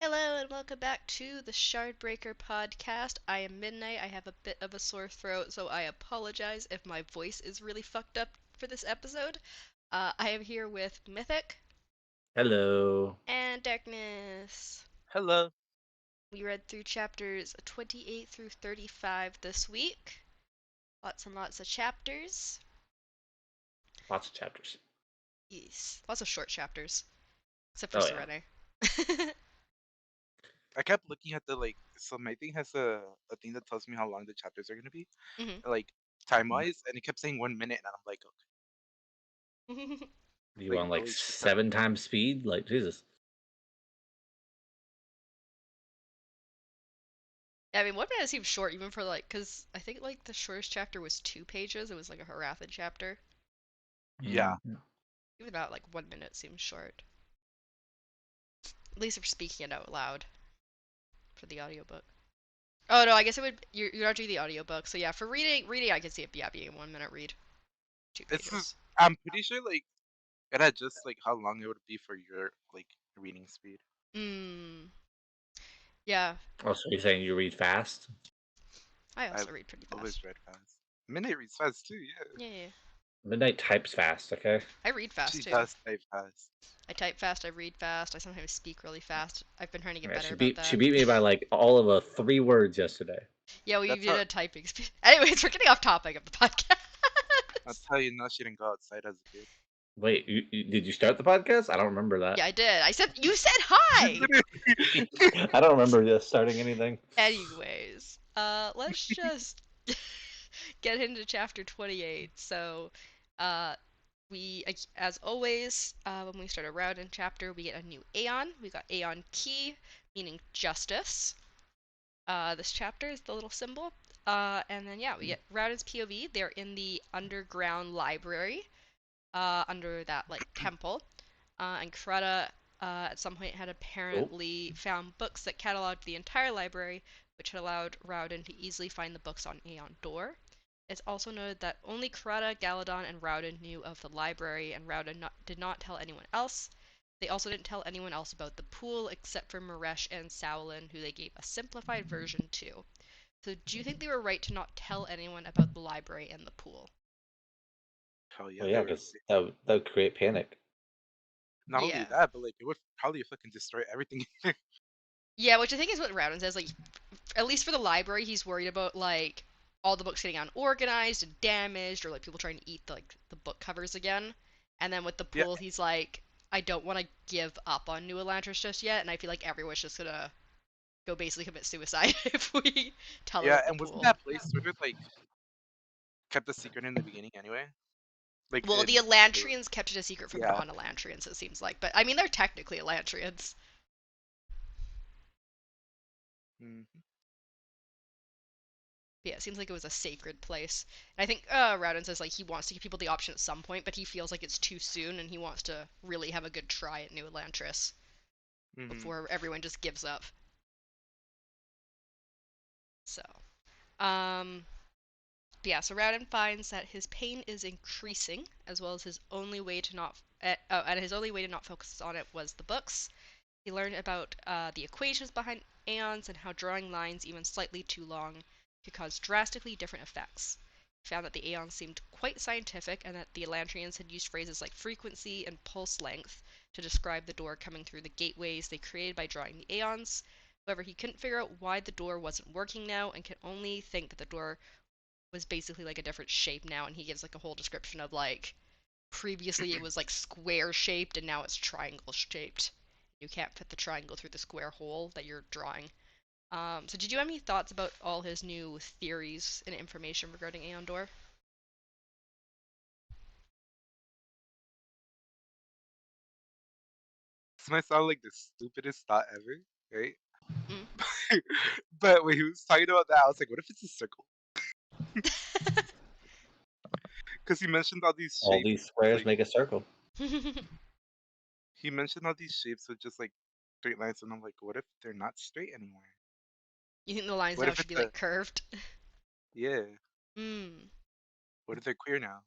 Hello and welcome back to the Shardbreaker podcast. I am Midnight. I have a bit of a sore throat, so I apologize if my voice is really fucked up for this episode. I am here with Mythic Hello. and Darkness. Hello. We read through chapters 28 through 35 this week. Lots and lots of chapters. Lots of chapters. Yes, lots of short chapters, except for Oh yeah. Serene. I kept looking at so my thing has a thing that tells me how long the chapters are gonna be, hmm like time wise, and it kept saying 1 minute, and I'm like, okay, Do you like want like really short chapter. 7 times speed? Like Jesus. Yeah, I mean, 1 minute seems short even for because I think like the shortest chapter was 2 pages. It was like a Harathan chapter. Yeah, Mm. Even that, like 1 minute seems short. At least if you're speaking it out loud for the audiobook. Oh no, I guess it would. You're not doing the audiobook, so yeah. For reading, I can see it. Yeah, being a 1 minute read, two it's just, pages. I'm pretty sure it had just like how long it would be for your reading speed. Hmm. Yeah, Oh, so you're saying you read fast? I I've also read pretty always fast. read fast. Minute reads fast too. Yeah, Yeah, yeah. Midnight types fast, okay? I read fast she too. does type fast. I type fast. I read fast. I sometimes speak really fast. I've been trying to get Yeah, better she about beat she that. beat me by like all of 3 words yesterday. Yeah, we That's did how a typing speed. Anyways, we're getting off topic of the podcast. that's how you know she didn't go outside as a kid. Wait, did you start the podcast? I don't remember that. Yeah, I did. You said You hi. didn't. I don't remember this starting anything. Anyways, let's just get into chapter 28. So, uh, as always, when we start a Rowden chapter, we get a new Aeon. We got Aeon Key, meaning justice. This chapter is the little symbol. And then yeah, we get Rowden's POV. They're in the underground library, under that like temple. And Coretta at some point had Oh, apparently found books that cataloged the entire library, which had allowed Rowden to easily find the books on Aeon Door. It's also noted that only Coretta, Galadon, and Rowden knew of the library, and Rowden did not tell anyone else. They also didn't tell anyone else about the pool except for Maresh and Sowlin, who they gave a simplified version to. So, do you think they were right to not tell anyone about the library and the pool? Hell yeah, well, they yeah, were. because that would create panic. Not only Yeah. that, but it would probably fucking destroy everything. Yeah, which I think is what Rowden says. Like, at least for the library, he's worried about like all the books getting unorganized and damaged, or like people trying to eat the book covers again. And then with the Yeah, pool, he's like, I don't want to give up on New Elantris just yet, and I feel like everyone's just gonna go basically commit suicide if we tell them yeah, about the and wasn't pool. that place sort of kept a secret in the beginning anyway? Like Well, it, the Elantrians kept it a secret from yeah. non-Elantrians, it seems like, but I mean they're technically Elantrians. Hmm. Yeah, it seems like it was a sacred place. And I think Rowden says like he wants to give people the option at some point, but he feels like it's too soon, and he wants to really have a good try at New Elantris Hmm. before everyone just gives up. So, um, yeah. So Rowden finds that his pain is increasing, as well as his only way to not, and his only way to not focus on it was the books. He learned about the equations behind aeons and how drawing lines even slightly too long could cause drastically different effects. He found that the aeons seemed quite scientific and that the Elantrians had used phrases like frequency and pulse length to describe the door coming through the gateways they created by drawing the aeons. However, he couldn't figure out why the door wasn't working now and could only think that the door was basically like a different shape now, and he gives like a whole description of like previously it was like square shaped and now it's triangle shaped. You can't fit the triangle through the square hole that you're drawing. So did you have any thoughts about all his new theories and information regarding Aeondor? This might sound like the stupidest thought ever, right? Mm. But when he was talking about that, I was like, what if it's a circle? Because he mentioned all these All shapes. these With, squares make a circle. he mentioned all these shapes with just like straight lines, and I'm like, what if they're not straight anymore? You think the lines What now if should it's be a like curved? yeah? Hmm. What if they're queer now?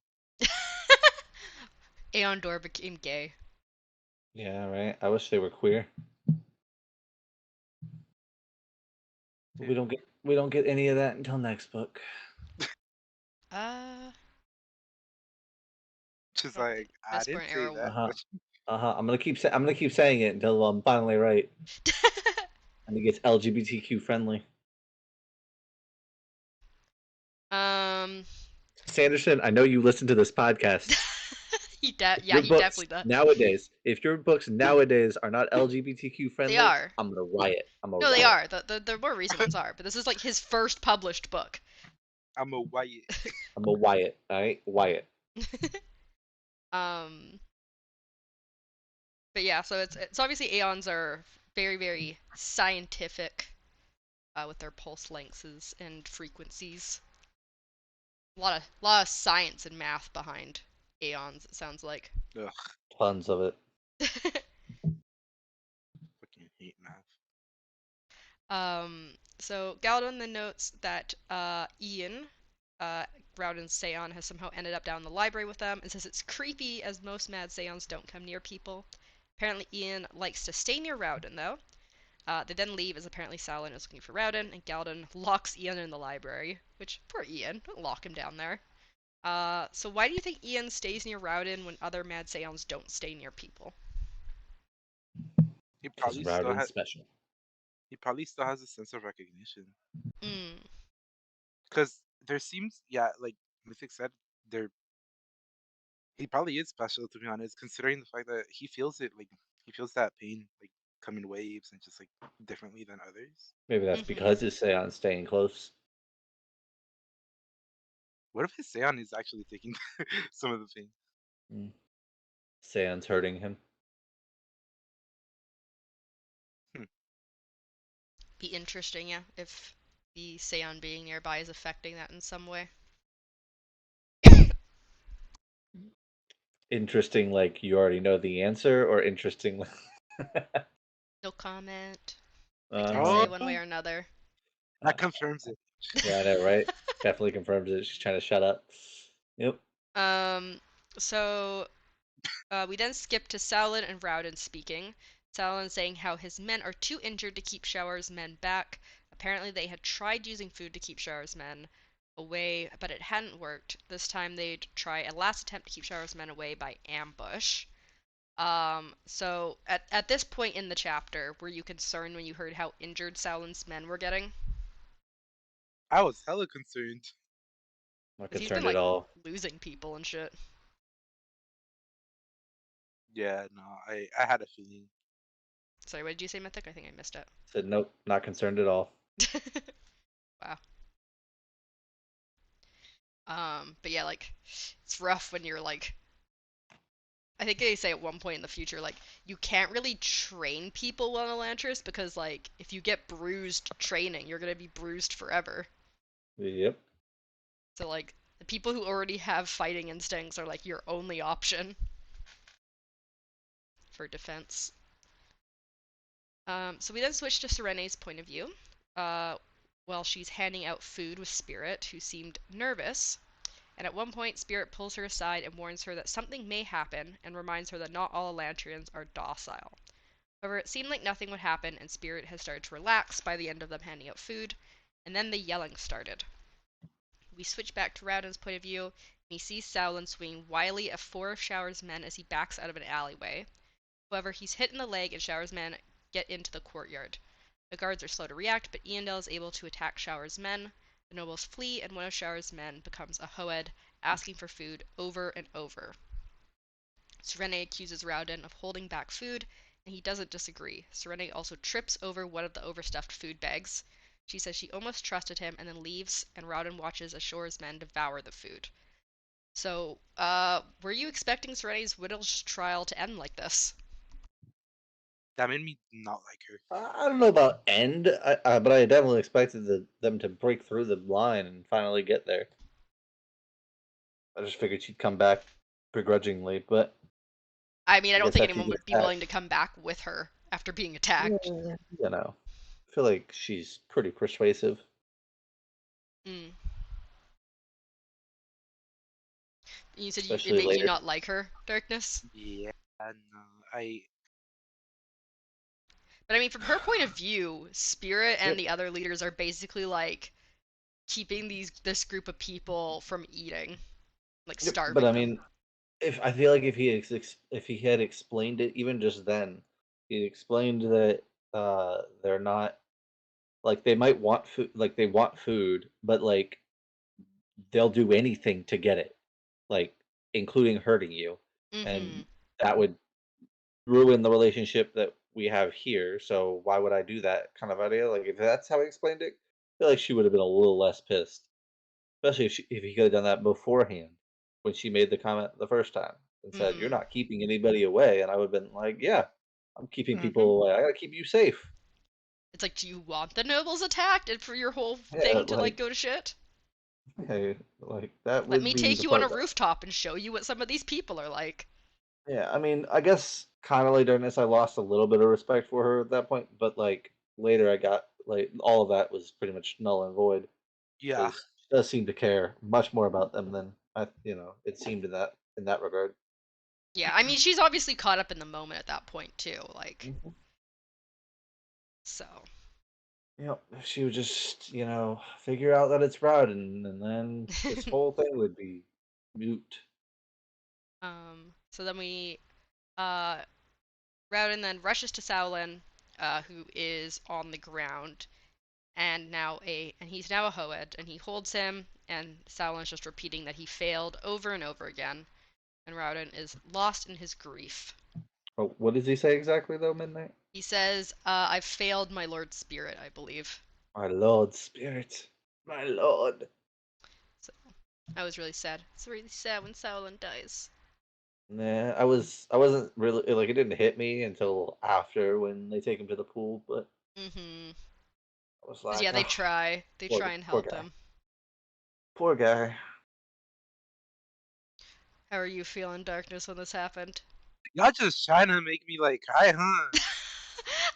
Aeondor became gay. Yeah, right. I wish they were queer. We don't get any of that until next book. I She's don't like, think I Mistborn didn't say era. Uh that. huh. I'm gonna keep saying it until I'm finally right, and it gets LGBTQ friendly. um, Sanderson, I know you listen to this podcast. If yeah, your he definitely books does. if your books nowadays are not LGBTQ They friendly, are. I'm gonna riot. I'm gonna No, they riot. are. The more recent ones are, but this is like his first published book. I'm a white. I'm a Wyatt. All right, Wyatt. um, but yeah, so it's obviously Aeons are very very scientific with their pulse lengths and frequencies. A lot of science and math behind Aeons. It sounds like. Ugh, Tons of it. fucking hate math. So Galladon then notes that Ian, Rowden's Seon, has somehow ended up down in the library with them and says it's creepy as most mad Seons don't come near people. Apparently Ian likes to stay near Rowden though. They then leave as apparently Salin is looking for Rowden and Galladon locks Ian in the library, which, poor Ian, don't lock him down there. So why do you think Ian stays near Rowden when other mad Seons don't stay near people? He Because probably still Rowden's has. special. He probably still has a sense of recognition. Mm, Because there seems, yeah, like Mythic said, there he probably is special to be honest, considering the fact that he feels it, like he feels that pain, like come in waves and just like differently than others. Maybe that's mm-hmm. because his seance staying close. What if his Seon is actually taking some of the pain? Mm. Seance hurting him. Hmm. Be interesting, yeah, if the Seon being nearby is affecting that in some way. Interesting, like you already know the answer, or interesting. No comment. I can't Uh-huh. say Oh, one way or another. that confirms it. Yeah, I know, right? Definitely confirms it. She's trying to shut up. Yep. Um, so we then skip to Salin and Rowden speaking. Salin saying how his men are too injured to keep Shower's men back. Apparently, they had tried using food to keep Shower's men away, but it hadn't worked. This time, they'd try a last attempt to keep Shower's men away by ambush. So at this point in the chapter, were you concerned when you heard how injured Salin's men were getting? I was hella concerned. Not Because he's been concerned at like all. losing people and shit. Yeah, no, I had a feeling. Sorry, what did you say, Mythic? I think I missed it. Said nope, not concerned at all. Wow. But yeah, like it's rough when you're like I think they say at one point in the future, like, you can't really train people well in Elantris because, like, if you get bruised training, you're gonna be bruised forever. Yep. So, like, the people who already have fighting instincts are, like, your only option for defense. So we then switch to Serene's point of view. While she's handing out food with Spirit, who seemed nervous. And at one point, Spirit pulls her aside and warns her that something may happen and reminds her that not all Elantrians are docile. However, it seemed like nothing would happen, and Spirit had started to relax by the end of them handing out food, and then the yelling started. We switch back to Rowden's point of view, and he sees Sauron swinging wildly at four of Shower's men as he backs out of an alleyway. However, he's hit in the leg, and Shower's men get into the courtyard. The guards are slow to react, but Eondel is able to attack Shower's men. The nobles flee, and one of Shower's men becomes a Hoed, asking for food over and over. Serene accuses Rowden of holding back food, and he doesn't disagree. Serene also trips over one of the overstuffed food bags. She says she almost trusted him and then leaves, and Rowden watches as Shore's men devour the food. So, were you expecting Serene's Whittle's trial to end like this? That made me not like her. I don't know about end, but I definitely expected them to break through the line and finally get there. I just figured she'd come back begrudgingly, but I mean, I I don't guess think after you anyone get would be willing to attacked, come back with her after being attacked. you know, I feel like she's pretty persuasive, Mm. You said it especially made you later. not like her, Darkness? Yeah, no, I But I mean, from her point of view, Spirit and Yep. the other leaders are basically like keeping this group of people from eating, like Yep. But I starving them. mean, if I feel like if he had explained it even just then, he explained that they're not like they might want food, like they want food, but like they'll do anything to get it, like including hurting you, Mm-hmm. and that would ruin the relationship that we have here. So why would I do that kind of idea? Like if that's how he explained it, I feel like she would have been a little less pissed, especially if he could have done that beforehand when she made the comment the first time and said, "You're Mm-hmm. not keeping anybody away," and I would have been like, "Yeah, I'm keeping Mm-hmm. people away. I gotta keep you safe." It's like, do you want the nobles attacked and for your whole Yeah, thing to like go to shit? hey, like that Let would me be take the you on a part that. rooftop and show you what some of these people are like. Yeah, I mean, I guess kind of later in this, I lost a little bit of respect for her at that point, but like later, I got like all of that was pretty much null and void Yeah, because she does seem to care much more about them than it seemed in that regard. Yeah, I mean, she's obviously caught up in the moment at that point too, like, Mhm. so. She would just figure out that it's routing, and then this whole thing would be mute. So then uh, Rauden then rushes to Saolin, who is on the ground, and he's now a Hoed, and he holds him, and Saolin's just repeating that he failed over and over again, and Rauden is lost in his grief. Oh, what does he say exactly though, Midnight? He says, "I've failed my Lord Spirit, I believe." My Lord Spirit, my Lord. So I was really sad. It's really sad when Saolin dies. Nah, I wasn't really like it didn't hit me until after when they take him to the pool, but Mm-hmm. I was 'Cause like, yeah, oh, they try and poor help guy, him. poor guy. How are you feeling, Darkness, when this happened? y'all just trying to make me like cry, huh?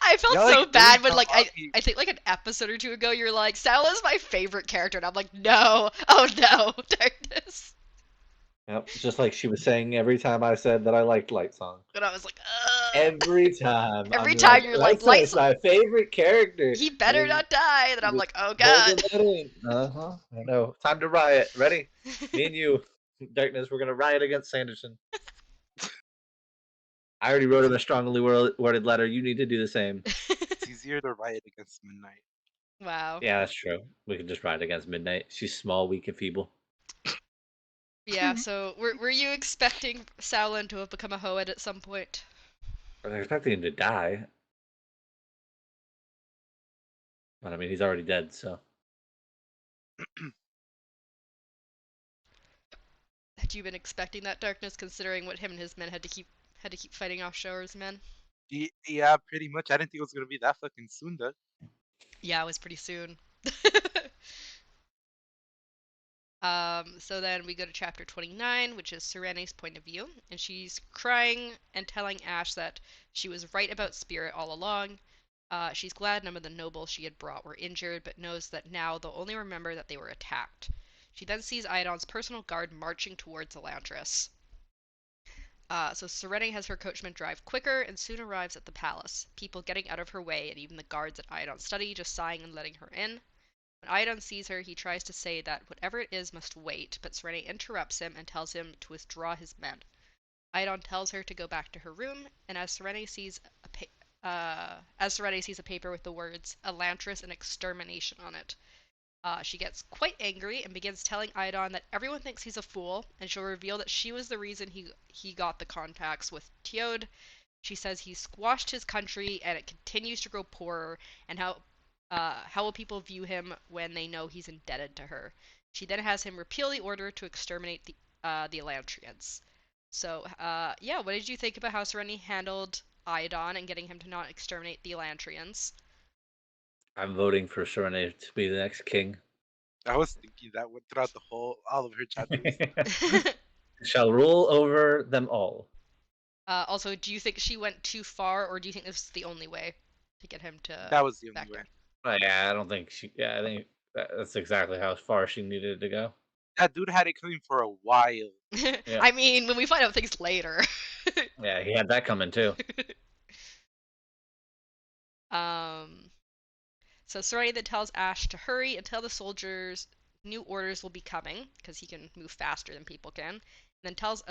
I felt Y'all like so really bad when come like on me. I think like an episode or two ago you're like, Sal is my favorite character, and I'm like, no, oh no, Darkness. Yep, just like she was saying every time I said that I liked Light Song. And I was like, ugh. Every time I'm Every like, time you're like, Light Song is lights, my favorite character, he and better then not die. And you I'm just like, oh god. building that in. Uh-huh. I know. Time to riot. Ready? Me and you, Darkness, we're gonna riot against Sanderson. I already wrote him a strongly worded letter. You need to do the same. It's easier to riot against midnight. Wow. Yeah, that's true. We can just riot against Midnight. She's small, weak, and feeble. Yeah. So were you expecting Sauron to have become a Hoed at some point? I was expecting him to die, but I mean, he's already dead, so. Had you been expecting that, Darkness, considering what him and his men had to keep fighting off Shower's men? Yeah, pretty much. I didn't think it was gonna be that fucking soon, though. Yeah, it was pretty soon. So then we go to chapter 29, which is Serene's point of view, and she's crying and telling Ash that she was right about Spirit all along. She's glad none of the nobles she had brought were injured, but knows that now they'll only remember that they were attacked. She then sees Iadon's personal guard marching towards Elantris. So Serene has her coachman drive quicker and soon arrives at the palace, people getting out of her way and even the guards at Iadon's study just sighing and letting her in. When Iadon sees her, he tries to say that whatever it is must wait, but Serene interrupts him and tells him to withdraw his men. Iadon tells her to go back to her room, and as Serene sees a paper with the words "Elantris and extermination" on it, she gets quite angry and begins telling Iadon that everyone thinks he's a fool, and she'll reveal that she was the reason he got the contacts with Teod. She says he squashed his country and it continues to grow poorer, and how will people view him when they know he's indebted to her? She then has him repeal the order to exterminate the Elantrians. So, yeah, what did you think about how Sereni handled Iadon and getting him to not exterminate the Elantrians? I'm voting for Serena to be the next king. I was thinking that one throughout all of her chapters. Shall rule over them all. Also, do you think she went too far, or do you think this is the only way to get him to That was the only back way. down? Yeah, I don't think she. Yeah, I think that's exactly how far she needed to go. That dude had it coming for a while. Yeah, I mean, when we find out things later. yeah, he had that coming too. So Serenity then tells Ash to hurry and tell the soldiers new orders will be coming because he can move faster than people can. And then tells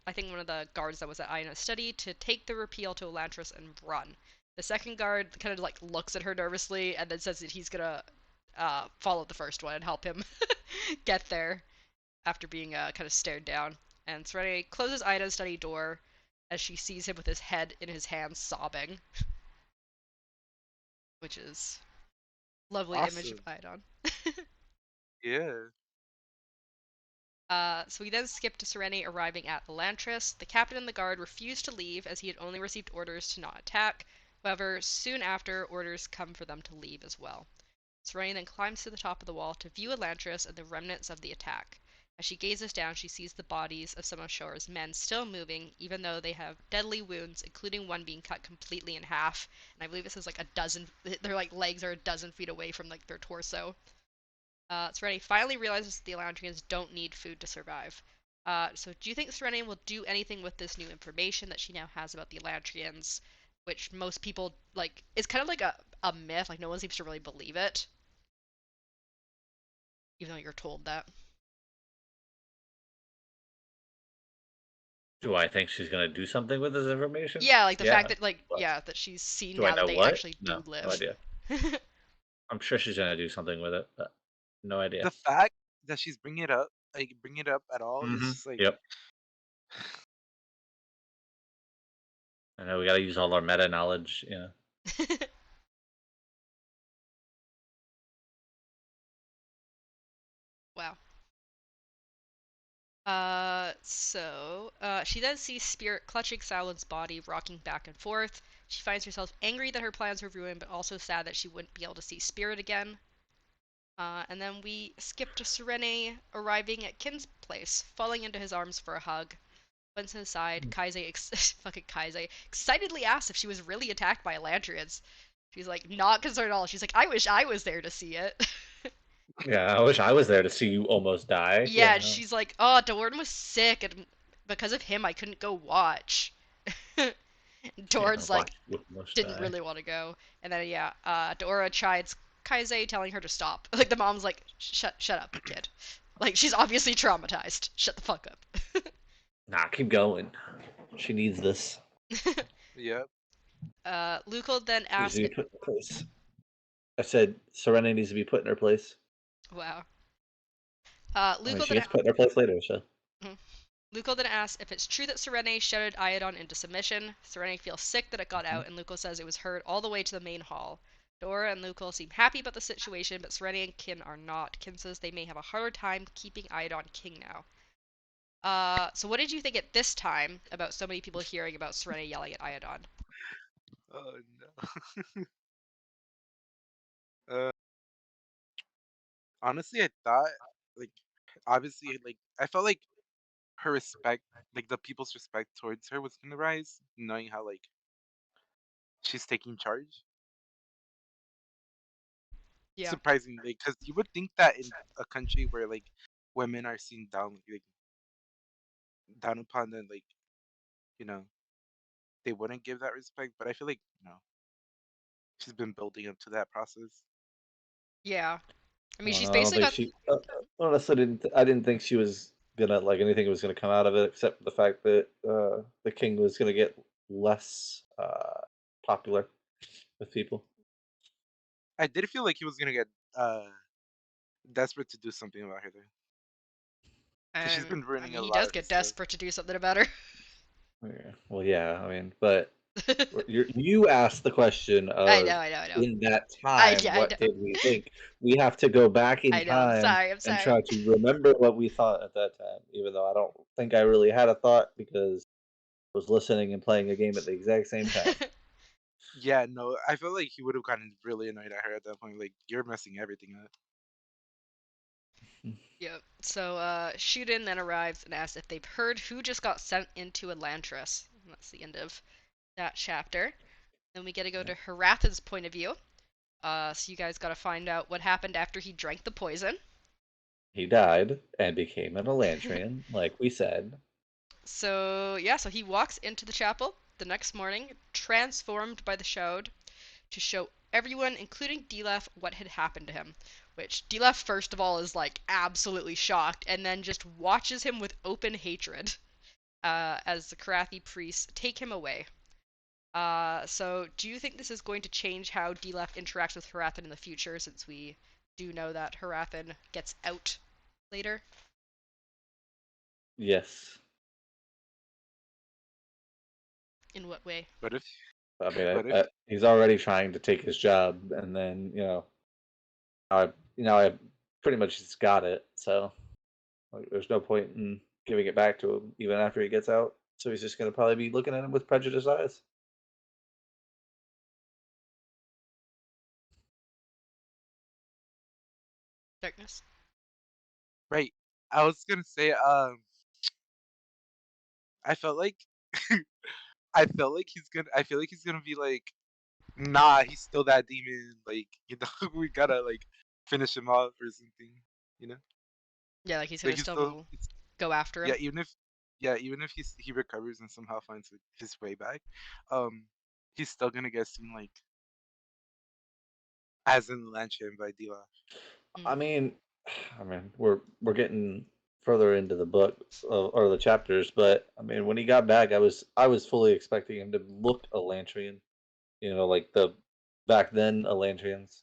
I think one of the guards that was at Iona's study to take the repeal to Elantris and run. The second guard kind of like looks at her nervously and then says that he's gonna follow the first one and help him get there after being kind of stared down. And Serenity closes Ida's study door as she sees him with his head in his hands sobbing, which is lovely image of Awesome. Idon. Yeah. So we then skip to Serenity arriving at Elantris. The captain and the guard refuse to leave as he had only received orders to not attack. However, soon after, orders come for them to leave as well. Serenity then climbs to the top of the wall to view Elantris and the remnants of the attack. As she gazes down, she sees the bodies of some of Shore's men still moving, even though they have deadly wounds, including one being cut completely in half. And I believe this is like a dozen. Their like legs are a dozen feet away from like their torso. Serenity finally realizes the Elantrians don't need food to survive. So do you think Serenity will do anything with this new information that she now has about the Elantrians, which most people like? It's kind of like a myth. Like no one seems to really believe it, even though you're told that. Do I think she's gonna do something with this information? Yeah, like the fact Yeah. that like What? yeah that she's seen Do I now that know they what? actually do No, no live. idea. I'm sure she's gonna do something with it, but no idea. The fact that she's bringing it up, like bringing it up at all, is Mm-hmm. just like, Yep. I know we gotta use all our meta knowledge. Yeah. Wow. She then sees Spirit clutching Saulin's body, rocking back and forth. She finds herself angry that her plans were ruined, but also sad that she wouldn't be able to see Spirit again. And then we skip to Serene arriving at Kin's place, falling into his arms for a hug. Once inside, fucking Kaise, excitedly asks if she was really attacked by Elantrians. She's like, not concerned at all. She's like, I wish I was there to see it. Yeah. I wish I was there to see you almost die. Yeah, Yeah. she's like, oh, Doran was sick, and because of him, I couldn't go watch. Yeah. Doran's like, Watch you almost didn't die. really want to go, and then yeah, Dora chides Kaise, telling her to stop. Like the mom's like, shut up, kid. Like she's obviously traumatized. Shut the fuck up. Nah, keep going. She needs this. yep. Luke will then She needs ask to be it. put in place. I said Serenity needs to be put in her place. Wow. I Luke mean, will she then. gets put in her place later, so. Luco then asks if it's true that Serene shouted Iadon into submission. Serene feels sick that it got out, and Luco says it was heard all the way to the main hall. Dora and Luco seem happy about the situation, but Serene and Kin are not. Kin says they may have a harder time keeping Iadon king now. So what did you think at this time about so many people hearing about Serene yelling at Iadon? Oh no. uh, Honestly, I thought, like, obviously, like, I felt like her respect, like the people's respect towards her, was gonna rise, knowing how like she's taking charge. Yeah. Surprisingly, because you would think that in a country where like women are seen down, like down upon, then like, you know, they wouldn't give that respect. But I feel like, she's been building up to that process. Yeah. I I mean, don't she's know. I don't basically think got. she. Honestly, I didn't think she was gonna like anything was gonna come out of it, except the fact that the king was gonna get less popular with people. I did feel like he was gonna get desperate to do something about her there, because she's And been I ruining mean, a he lot does of his get stuff. desperate to do something about her. Yeah. Well, yeah. I mean, but you asked the question I of know, I know, I know. in that Yeah, time, I what know. did we think? We have to go back in I know. I'm time sorry. I'm and sorry. try to remember what we thought at that time, even though I don't think I really had a thought because I was listening and playing a game at the exact same time. Yeah, no, I feel like he would have gotten really annoyed at her at that point. Like, you're messing everything up. Yep. So, Shuden then arrives and asks if they've heard who just got sent into Elantris. And that's the end of that chapter. Then we get to go to Haratha's point of view. So you guys got to find out what happened after he drank the poison. He died and became an Elantrian, like we said. So yeah, so he walks into the chapel the next morning, transformed by the shroud to show everyone, including Dilef, what had happened to him. Which Dilef, first of all, is like absolutely shocked, and then just watches him with open hatred as the Karathi priests take him away. So do you think this is going to change how Dilef interacts with Harathan in the future, since we do know that Harathan gets out later? Yes. In what way? What if? I mean, What if? he's already trying to take his job, and then I pretty much just got it. So like, there's no point in giving it back to him even after he gets out. So he's just gonna probably be looking at him with prejudiced eyes. Darkness. Right. I was gonna say. I felt like. I felt like he's gonna. I feel like he's gonna be like, nah, he's still that demon. Like, we gotta like finish him off or something. You know, Yeah, like he's like gonna he's still. still go after Yeah, him. even if he recovers and somehow finds his way back, um, he's still gonna get seen like as in Lantern by Dila. I Mm. mean, we're getting further into the book or the chapters, but I mean, when he got back, I was fully expecting him to look Elantrian. Like the back then Elantrians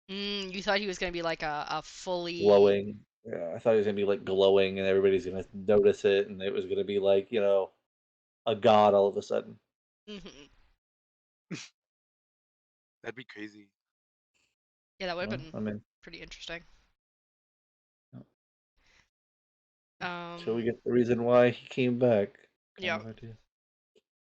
You thought he was gonna be like a fully. glowing. Yeah, I thought he was gonna be like glowing, and everybody's gonna notice it, and it was gonna be like a god all of a sudden. Mhm. That'd be crazy. Yeah, that would have Well, been I mean, pretty interesting. till we Um, get the reason why he came back, kind yeah. of idea.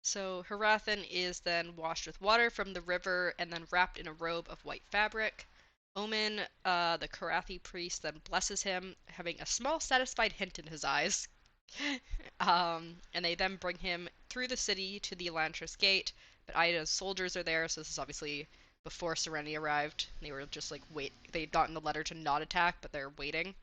So Harathan is then washed with water from the river and then wrapped in a robe of white fabric. Omen, the Karathi priest, then blesses him, having a small satisfied hint in his eyes. And they then bring him through the city to the Elantris gate, but Ida's soldiers are there, so this is obviously before Serenity arrived. They were just like, wait, they'd gotten the letter to not attack, but they're waiting.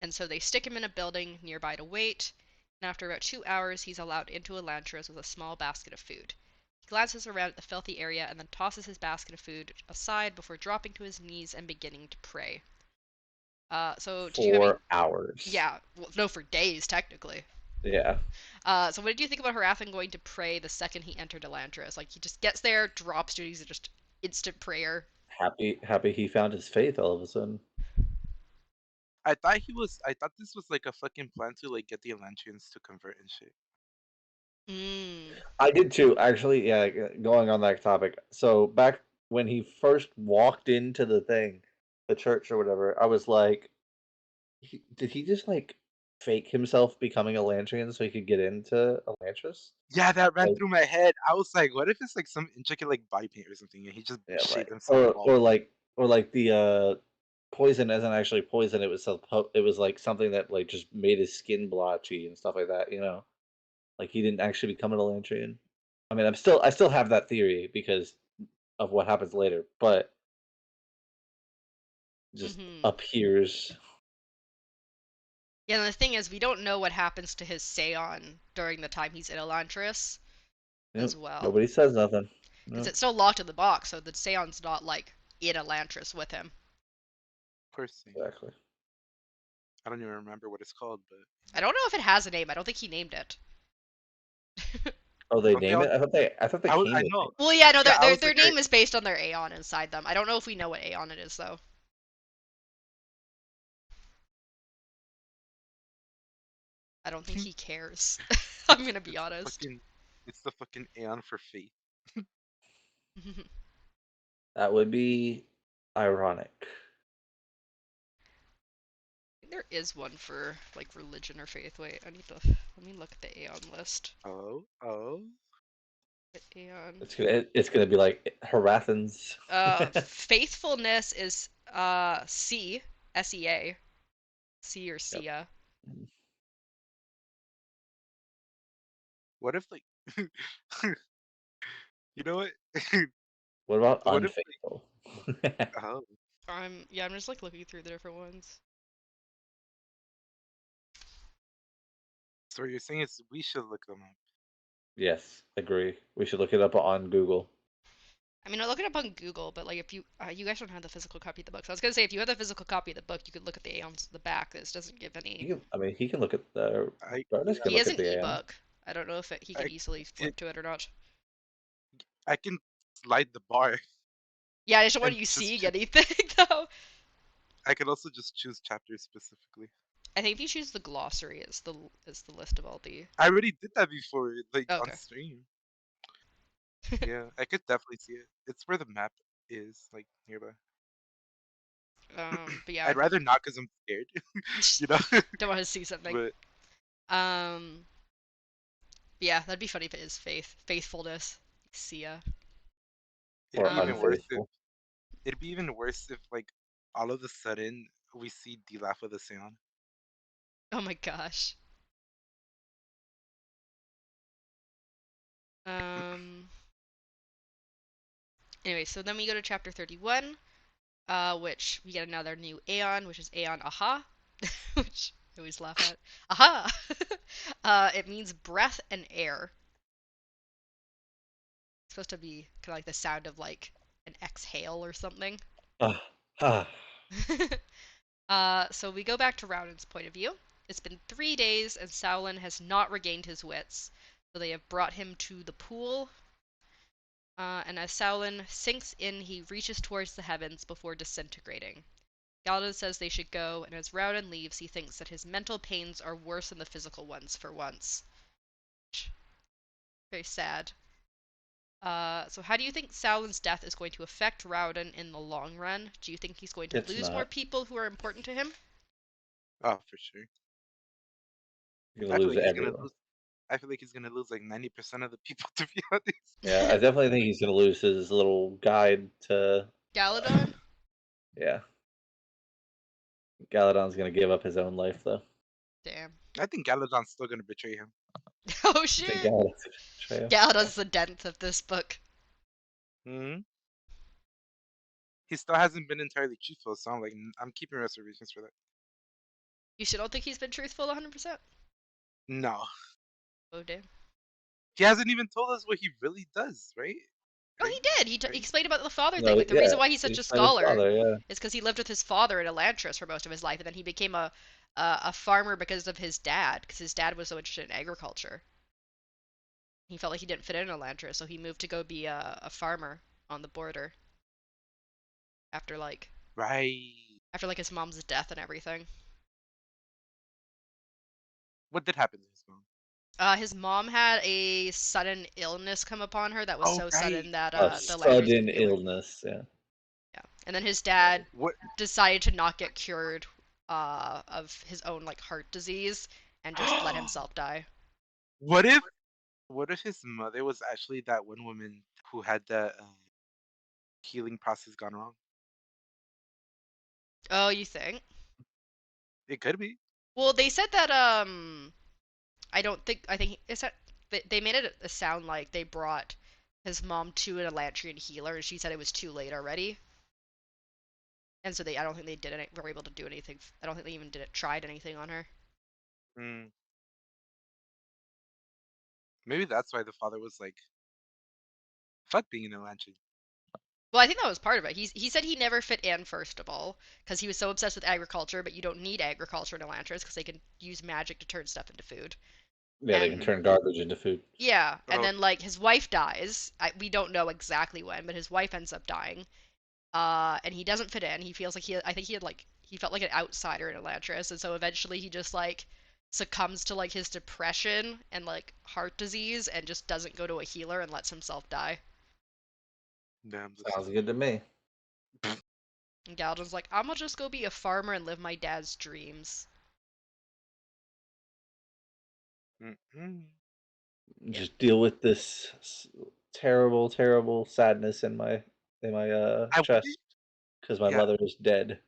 And so they stick him in a building nearby to wait, and after about 2 hours he's allowed into Elantris with a small basket of food. He glances around at the filthy area and then tosses his basket of food aside before dropping to his knees and beginning to pray. So did you have any? 4 hours. Yeah, well, no, for days technically. Yeah. So what did you think about Harathan going to pray the second he entered Elantris? Like he just gets there, drops duties, and just instant prayer. Happy he found his faith all of a sudden. I thought he was. I thought this was like a fucking plan to like get the Elantrians to convert and shit. Mm. I did too, actually. Yeah, going on that topic. So back when he first walked into the church or whatever, I was like, did he just like fake himself becoming a Lantrian so he could get into Elantris? Yeah, that ran Like, through my head. I was like, what if it's like some intricate like body paint or something, and he just yeah, shaved like, himself or bald? or like or like the poison isn't actually poison. It was like something that like just made his skin blotchy and stuff like that. Like he didn't actually become an Elantrian. I mean, I still have that theory because of what happens later, but just Mm-hmm. appears. Yeah, and the thing is, we don't know what happens to his Seon during the time he's in Elantris as Yep. well. Nobody says nothing. Because Yep. it's still locked in the box, so the Seon's not, like, in Elantris with him. Poor thing. Exactly. I don't even remember what it's called, but I don't know if it has a name. I don't think he named it. Oh, they don't they name all? it? I thought they came I with know. it. Well, yeah, no, Yeah, I was their like, name is based on their Aeon inside them. I don't know if we know what Aeon it is, though. I don't think he cares. I'm gonna be it's the honest. fucking, it's the fucking Aeon for faith. That would be ironic. There is one for, like, religion or faith. Wait, let me look at the Aeon list. Oh, oh. Aeon. It's gonna be like Harathans. Faithfulness is C, S-E-A. C or Yep. Sia. What if like, you know what? What about What if unfaithful? like, oh, I'm just like looking through the different ones. so what you're saying is we should look them up. Yes, agree. We should look it up on Google. I mean, I'll look it up on Google, but like if you guys don't have the physical copy of the book, so I was gonna say if you have the physical copy of the book, you could look at the Aeons at the back. This doesn't give any. I mean, he can look at the Brothers Yeah, can He look has at an the AM. ebook. I don't know if he can I easily it flip to it or not. I can slide the bar Yeah, I just don't want and you just seeing anything though. I can also just choose chapters specifically. I think if you choose the glossary, it's the list of all the. I already did that before, like Oh, on okay. stream. Yeah, I could definitely see it. It's where the map is, like nearby. But yeah, I'd rather not because I'm scared, you know. don't want to see something. But Um, but yeah, that'd be funny if it is faithfulness. Sia. it'd Or be even worse Um, if unfaithful. like all of a sudden we see Dilaf with a Seon. oh my gosh. Um. Anyway, so then we go to chapter 31, which we get another new Aeon, which is Aeon Aha, which I always laugh at. Aha! It means breath and air. It's supposed to be kind of like the sound of like an exhale or something. Ah, ah. So we go back to Rowden's point of view. It's been 3 days and Sauron has not regained his wits, so they have brought him to the pool. And as Sauron sinks in, he reaches towards the heavens before disintegrating. Galladon says they should go, and as Rowden leaves, he thinks that his mental pains are worse than the physical ones for once. Very sad. So how do you think Sauron's death is going to affect Rowden in the long run? Do you think he's going to It's lose more not. people who are important to him? Oh, for sure. You're I gonna feel lose like he's gonna everyone. lose. I feel like he's gonna lose like 90% of the people, to be honest. Yeah, I definitely think he's gonna lose his little guide to. Galladon? Yeah, Galadon's gonna give up his own life though. Damn. I think Galadon's still gonna betray him. Oh I think shit! Galadon's gonna betray him. Galladon's the dent of this book. Hmm. He still hasn't been entirely truthful, so I'm keeping reservations for that. You still don't think he's been truthful 100%? No, Oh damn. he hasn't even told us what he really does, right? Oh, he Right? did. He Right? explained about the father thing. No, Like the yeah, reason why he's such a he's not his scholar father. Yeah, is because he lived with his father in Elantris for most of his life, and then he became a farmer because of his dad, because his dad was so interested in agriculture. He felt like he didn't fit in Elantris, so he moved to go be a farmer on the border after like Right. after like his mom's death and everything. What did happen to his mom? His mom had a sudden illness come upon her that was Oh, so right. sudden that a the Lantries sudden couldn't heal her. illness. Yeah, Yeah, and then his dad What? decided to not get cured of his own like heart disease and just let himself die. What if? What if his mother was actually that one woman who had that healing process gone wrong? Oh, you think? It could be. Well, they said that I think is that they made it sound like they brought his mom to an Elantrian healer and she said it was too late already. And so I don't think they did it were able to do anything. I don't think they even tried anything on her. Hmm. Maybe that's why the father was like, "Fuck being an Elantris." Well, I think that was part of it. He said he never fit in first of all because he was so obsessed with agriculture, but you don't need agriculture in Elantris because they can use magic to turn stuff into food. yeah, they can And Hmm. turn garbage into food. yeah, and Oh, then like his wife dies. We don't know exactly when, but his wife ends up dying. And he doesn't fit in. He feels like I think he felt like an outsider in Elantris, and so eventually he just like succumbs to like his depression and like heart disease and just doesn't go to a healer and lets himself die. damn, that's Sounds sad. good to me. And Galdan's like, I'm gonna just go be a farmer and live my dad's dreams. Mm-mm. Yeah. Just deal with this terrible, terrible sadness in my I wonder. chest because my Yeah, mother is dead.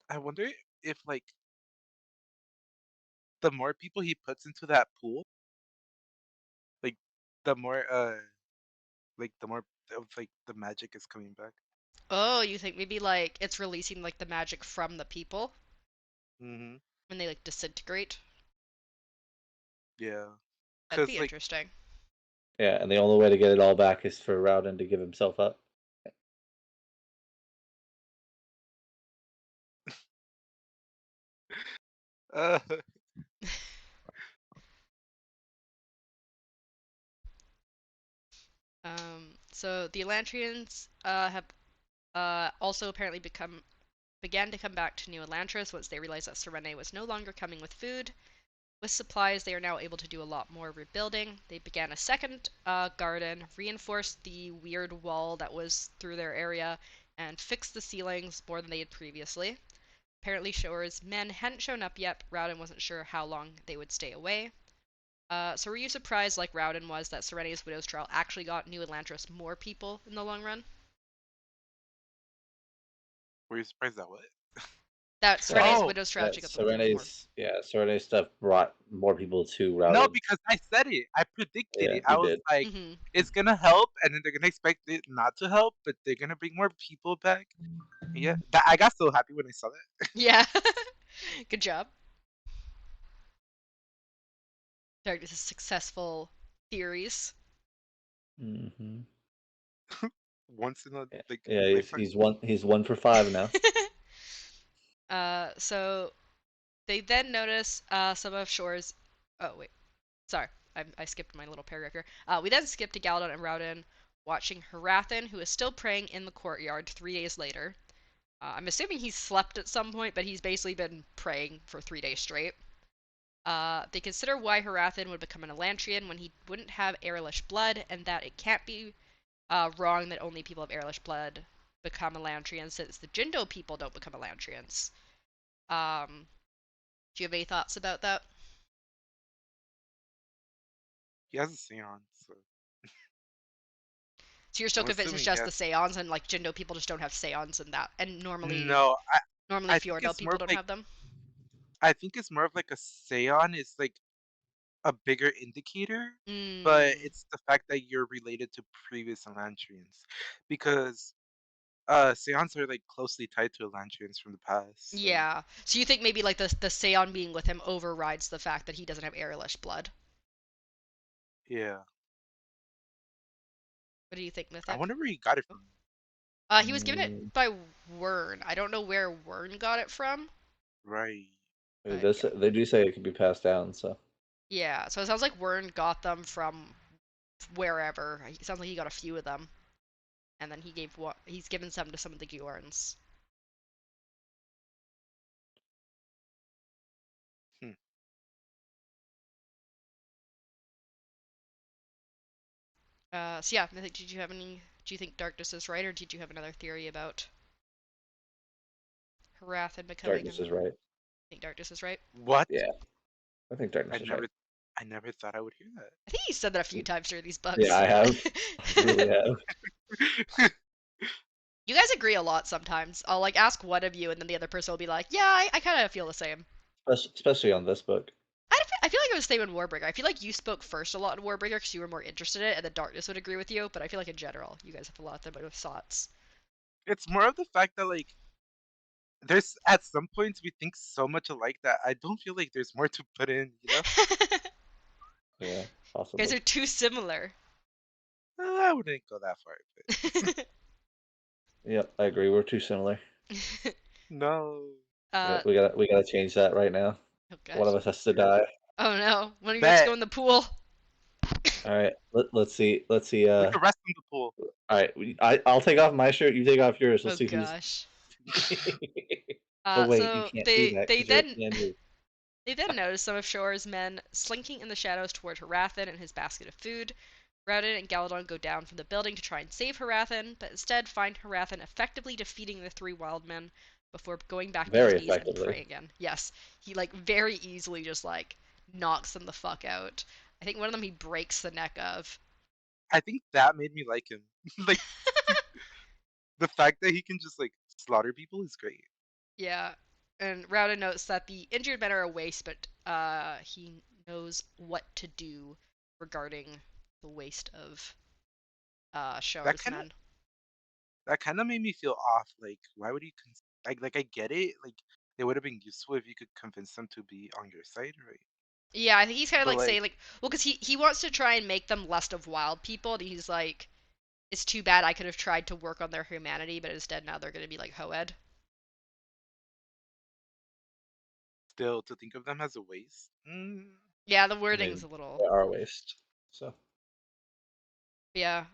I wonder if like the more people he puts into that pool, like the more the more of like the magic is coming back. Oh, you think maybe like it's releasing like the magic from the people Hmm. when they like disintegrate? Yeah, That'd cause be like interesting. Yeah, and the only way to get it all back is for Rowden to give himself up. Uh, So the Elantrians have also apparently began to come back to New Elantris once they realized that Serene was no longer coming with food. With supplies, they are now able to do a lot more rebuilding. They began a second garden, reinforced the weird wall that was through their area, and fixed the ceilings more than they had previously. Apparently, Shore's men hadn't shown up yet, but Rowden wasn't sure how long they would stay away. So were you surprised, like Rowden was, that Serene's Widow's Trial actually got New Elantris more people in the long run? were you surprised at what? That Serene's Oh Widow's Trial That actually got them more. Serene's stuff brought more people to no, Rowden. because I said it. I predicted Yeah, it. I you was did. like, Mm-hmm. it's gonna help, and then they're gonna expect it not to help, but they're gonna bring more people back. Yeah, I got so happy when I saw that. Yeah. Good job. Darkness's successful theories. Hmm. Once in a Yeah, like yeah, lifetime. he's 1 for 5 now. So they then notice some of Shore's. Oh wait, sorry, I skipped my little paragraph here. We then skip to Galadon and Rowden watching Harathan, who is still praying in the courtyard 3 days later. I'm assuming he slept at some point, but he's basically been praying for 3 days straight. They consider why Harathan would become an Elantrian when he wouldn't have Airlish blood, and that it can't be wrong that only people of Airlish blood become Elantrians, since the Jindo people don't become Elantrians. Do you have any thoughts about that? He has a seance, so So you're still I'm convinced it's assuming just the yes. Seons, and like Jindo people just don't have Seons and that, and No, normally I think Fjordell it's more people of don't like have them. I think it's more of like a seance is like a bigger indicator, but Mm, it's the fact that you're related to previous Elantrians, because seance are like closely tied to Elantrians from the past. So yeah. So you think maybe like the Seon being with him overrides the fact that he doesn't have Airlish blood? yeah, What do you think, I Mythic? wonder where he got it Oh. from. He was given it Mm, by Wern. I don't know where Wern got it from, Right. but yeah. they do say it can be passed down, so Yeah, so it sounds like Wern got them from wherever. It sounds like he got a few of them, and then he's given some to some of the Giorns. Hmm. So yeah, Mythic, did you have any? Do you think Darkness is right, or did you have another theory about Harath becoming Darkness an? is right. Think Darkness is right. What? Yeah, I think I Darkness is right. never, I never thought I would hear I think he said that a few times during these Yeah, books. I have. I really have. that. You guys agree a lot sometimes. I'll like ask one of you, and then the other person will be like, "Yeah, I kind of feel the same." Especially on this book. I feel like it was the same in Warbreaker. I feel like you spoke first a lot in Warbreaker because you were more interested in it, and then Darkness would agree with you. But I feel like in general, you guys have a lot of thoughts. It's more of the fact that like there's at some points we think so much alike that I don't feel like there's more to put in, you know? You Yeah, guys possibly. are too similar. I wouldn't go that far, but Yep, I agree. We're too similar. no. Yeah, uh, we gotta change that right now. oh One of gosh. us has to die. Oh no. One of you have to go Bet in the pool. All right, let's see. Let's see. we could rest in the pool. All right, I'll take off my shirt. You take off yours. We'll Oh see who's. gosh. Oh wait, you So can't do they that they because you're a then PNU. they then notice some of Shore's men slinking in the shadows toward Harathan and his basket of food. Rowden and Galadon go down from the building to try and save Harathan, but instead find Harathan effectively defeating the three wild men before going back to his Very knees and effectively. praying again. Yes, he like very easily just like knocks them the fuck out. I think one of them he breaks the neck of. I think that made me like him. Like the fact that he can just like slaughter people is great. Yeah, and Rowden notes that the injured men are a waste, but he knows what to do regarding the waste of That Shore's kind of men. that kind of made me feel off. Like why would you like I get it. Like it would have been useful if you could convince them to be on your side, right? Yeah, I think he's kind of But like like, saying like, well, because he wants to try and make them less of wild people, and he's like, it's too bad I could have tried to work on their humanity, but instead now they're gonna be like Hoed. still to think of them as a waste. Yeah, the I wording's mean, a little. they are a waste. So Yeah.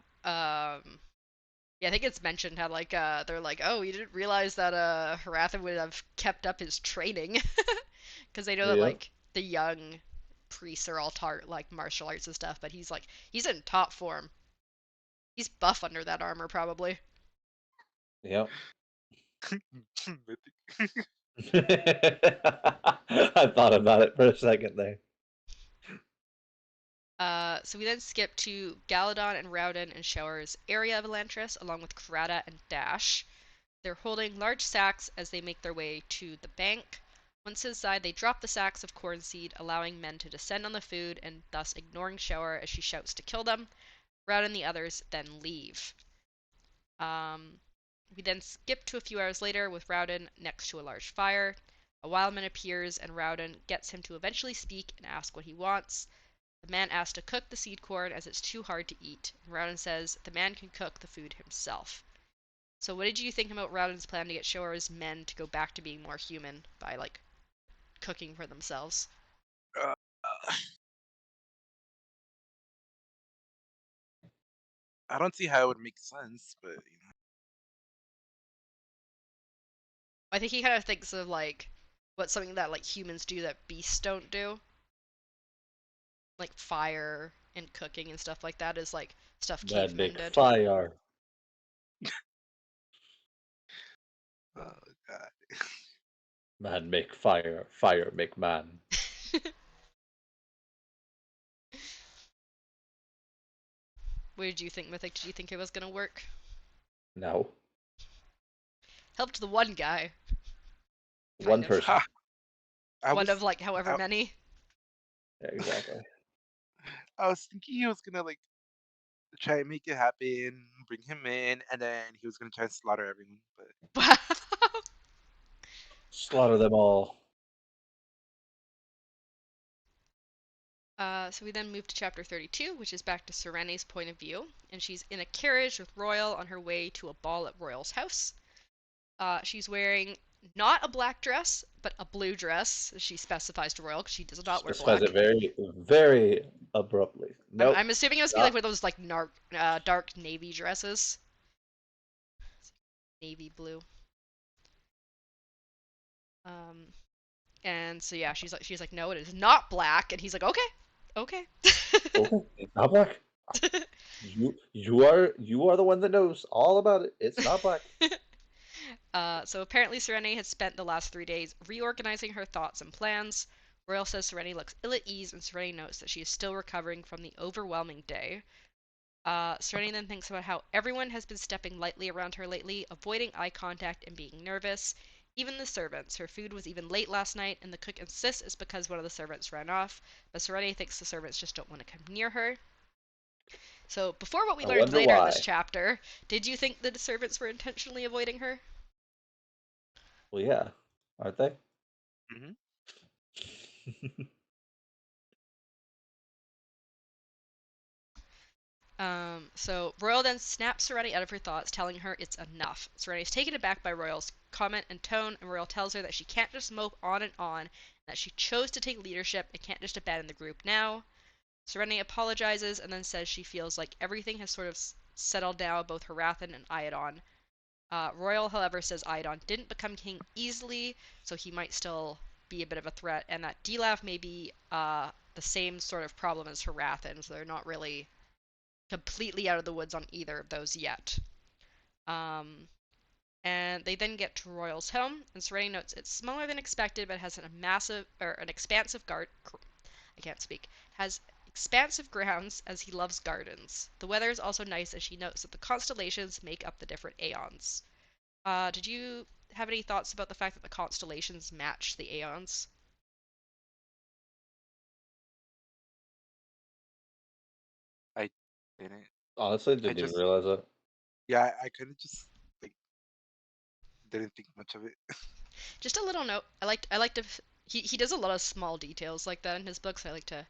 Yeah, I think it's mentioned how like they're like, oh, you didn't realize that Haratha would have kept up his training, because they know that yeah, like the young priests are all taught like martial arts and stuff, but he's in top form. He's buff under that armor probably. yeah. Mythic. I thought about it for a second there. So we then skip to Galadon and Rauden and Shower's area of Elantris, along with Karada and Dash. They're holding large sacks as they make their way to the bank. Once inside, they drop the sacks of corn seed, allowing men to descend on the food and thus ignoring Shower as she shouts to kill them. Rauden and the others then leave. Um, we then skip to a few hours later with Rauden next to a large fire. A wildman appears and Rauden gets him to eventually speak and ask what he wants. The man asks to cook the seed corn as it's too hard to eat, and Rauden says the man can cook the food himself. So what did you think about Rauden's plan to get Shora's men to go back to being more human by like cooking for themselves? Uh, I don't see how it would make sense, but I think he kind of thinks of like what's something that like humans do that beasts don't do, like fire and cooking and stuff like that is like stuff That cavemen make did. fire, oh god. man make fire, fire make man. What did you think, Mythic? Did you think it was gonna work? No, Helped the one guy, one kind of. person. Ha! I One of was like however I, many. Yeah, exactly. I was thinking he was gonna like try and make it happen, bring him in, and then he was gonna try and slaughter everyone. But Wow. Slaughter them all. So we then move to chapter 32, which is back to Serene's point of view, and she's in a carriage with Royal on her way to a ball at Royal's house. She's wearing not a black dress, but a blue dress, as she specifies to Royal, because she does not wear Specifies it black. very, very abruptly. Nope, I'm assuming it must be like not one of those like dark navy dresses, navy blue. Um, and so yeah, she's like, no, it is not black, and he's like, okay, okay. okay. It's not black. You are the one that knows all about it. It's not black. So apparently Serene has spent the last 3 days reorganizing her thoughts and plans. Royal says Serene looks ill at ease, and Serene notes that she is still recovering from the overwhelming day. Serene then thinks about how everyone has been stepping lightly around her lately, avoiding eye contact and being nervous. Even the servants. Her food was even late last night, and the cook insists it's because one of the servants ran off, but Serene thinks the servants just don't want to come near her. So, before what we I learned wonder later in this why. chapter, did you think the servants were intentionally avoiding her? Well, yeah, aren't they? hmm So Royal then snaps Serenity out of her thoughts, telling her it's enough. Serenity is taken aback by Royal's comment and tone, and Royal tells her that she can't just mope on, and that she chose to take leadership and can't just abandon the group now. Serenity apologizes and then says she feels like everything has sort of settled down, both Harathan and Iadon. Royal, however, says Iadon didn't become king easily, so he might still be a bit of a threat, and that Dlav may be the same sort of problem as Harathan, so they're not really completely out of the woods on either of those yet. Um, and they then get to Royal's home, and Serenity notes it's smaller than expected, but has an expansive I can't speak. Has expansive grounds as he loves gardens. The weather is also nice, as she notes that the constellations make up the different aeons. Did you have any thoughts about the fact that the constellations match the aeons? I didn't. Honestly, I didn't even just realize that. yeah, I kind of just like didn't think much of it. Just a little note. I like to he does a lot of small details like that in his books. I like to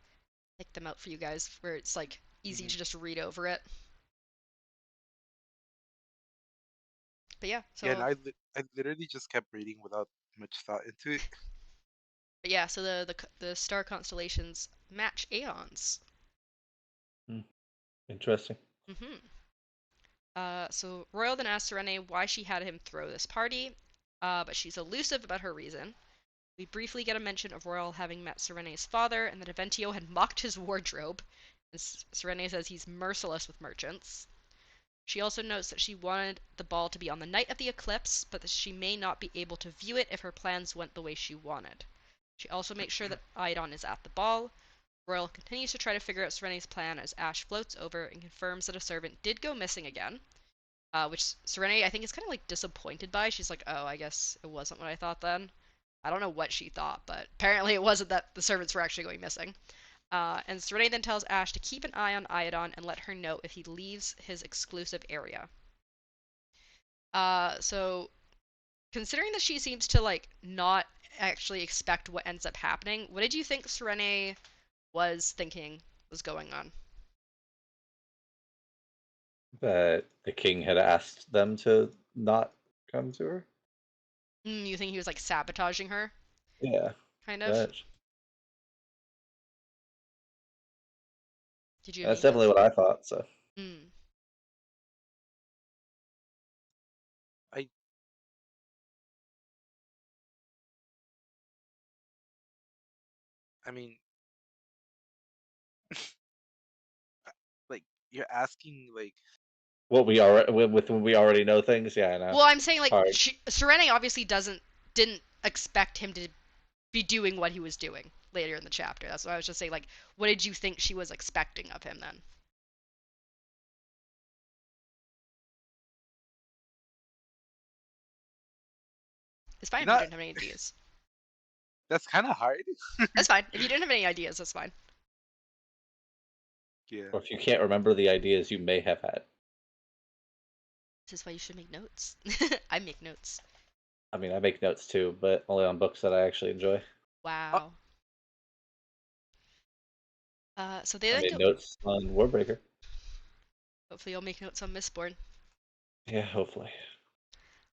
pick them out for you guys, where it's like easy Hmm. to just read over it. But yeah, Yeah, and so I literally just kept reading without much thought into it. but yeah, so the star constellations match Aeons. Hmm, interesting. Hmm. So Royal then asks Serene why she had him throw this party, but she's elusive about her reason. We briefly get a mention of Royal having met Serene's father and that Aventio had mocked his wardrobe, and Serene says he's merciless with merchants. She also notes that she wanted the ball to be on the night of the eclipse, but that she may not be able to view it if her plans went the way she wanted. She also makes sure that Iadon is at the ball. Royal continues to try to figure out Serene's plan as Ash floats over and confirms that a servant did go missing again, which Serene, I think, is kind of like disappointed by. She's like, oh, I guess it wasn't what I thought then. I don't know what she thought, but apparently it wasn't that the servants were actually going missing. And Serene then tells Ash to keep an eye on Iadon and let her know if he leaves his exclusive area. So considering that she seems to like not actually expect what ends up happening, what did you think Serene was thinking was going on? That the king had asked them to not come to her. You think he was like sabotaging her, Yeah, kind of? that Did you have any that's definitely thoughts? what I thought. So Mm. I I mean, like you're asking like what we already with when we already know things. Yeah, I know. Well, I'm saying It's like hard. Serene obviously didn't expect him to be doing what he was doing later in the chapter. That's what I was just saying. Like, what did you think she was expecting of him then? It's fine you if you know didn't have any ideas. that's kind of hard. That's fine. If you didn't have any ideas, that's fine. Yeah. Or if you can't remember the ideas you may have had. This is why you should make notes. I make notes. I mean, I make notes too, but only on books that I actually enjoy. Oh, Wow. So they I then made go. notes on Warbreaker. Hopefully, you'll make notes on Mistborn. Yeah, hopefully.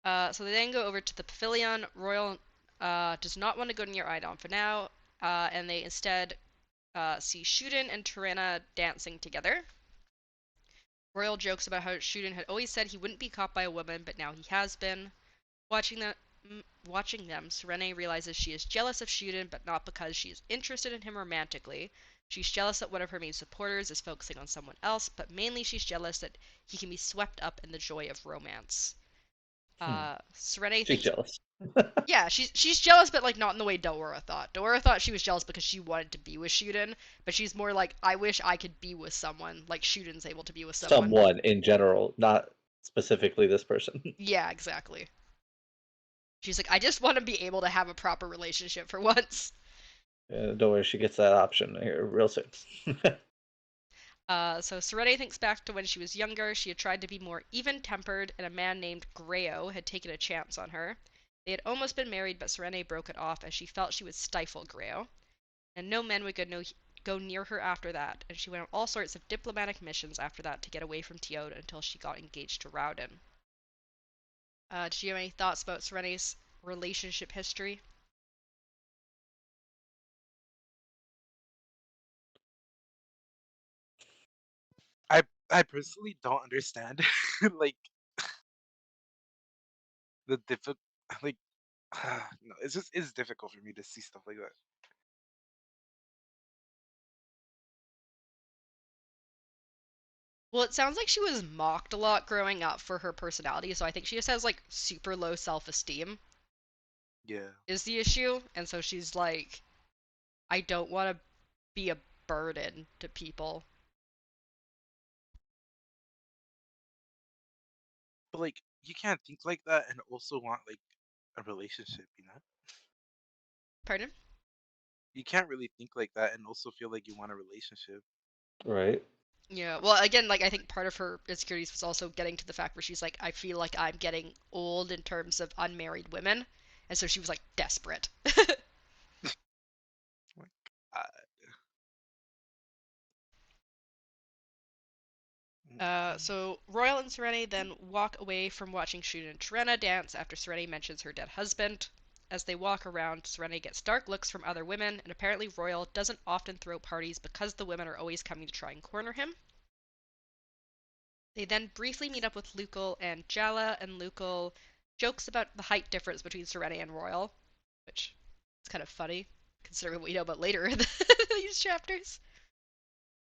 So they then go over to the pavilion. Royal does not want to go near Idon for now, and they instead see Shuden and Tirana dancing together. Royal jokes about how Shuden had always said he wouldn't be caught by a woman, but now he has been. Watching them, watching them, Serene realizes she is jealous of Shuden, but not because she is interested in him romantically. She's jealous that one of her main supporters is focusing on someone else, but mainly she's jealous that he can be swept up in the joy of romance. Hmm. Serene She's thinks, jealous. yeah, she's jealous, but like not in the way Doora thought. Doora thought she was jealous because she wanted to be with Shuden, but she's more like, I wish I could be with someone like Shuden's able to be with someone. Someone in general, not specifically this person. Yeah, exactly. She's like, I just want to be able to have a proper relationship for once. Don't worry, she gets that option here real soon. So Serene thinks back to when she was younger. She had tried to be more even-tempered, and a man named Grayo had taken a chance on her. They had almost been married, but Serene broke it off as she felt she would stifle Grayo, and no men would go near her after that. And she went on all sorts of diplomatic missions after that to get away from Teod until she got engaged to Rowden. Did you have any thoughts about Serene's relationship history? I I personally don't understand like the difficult like no, it's difficult for me to see stuff like that. Well, it sounds like she was mocked a lot growing up for her personality, so I think she just has like super low self-esteem Yeah. is the issue, and so she's like, I don't want to be a burden to people. But like you can't think like that and also want like a relationship, you know? Pardon? You can't really think like that and also feel like you want a relationship. Right? Yeah. Well, again, like I think part of her insecurities was also getting to the fact where she's like, I feel like I'm getting old in terms of unmarried women, and so she was like desperate. So Royal and Serene then walk away from watching Shun and Trena dance after Serene mentions her dead husband. As they walk around, Serene gets dark looks from other women, and apparently Royal doesn't often throw parties because the women are always coming to try and corner him. They then briefly meet up with Lucal and Jala, and Lucal jokes about the height difference between Serene and Royal, which is kind of funny considering what we know about later in these chapters.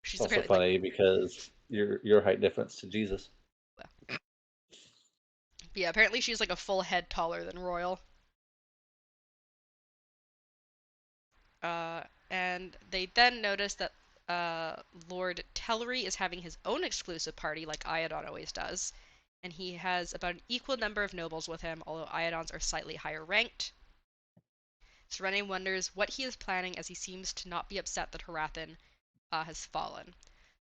It's She's also apparently like, funny because your height difference to Jesus. well, yeah, apparently she's like a full head taller than Royal. And they then notice that Lord Tellery is having his own exclusive party, like Iadon always does, and he has about an equal number of nobles with him, although Iadon's are slightly higher ranked. Serene wonders what he is planning, as he seems to not be upset that Harathan has fallen.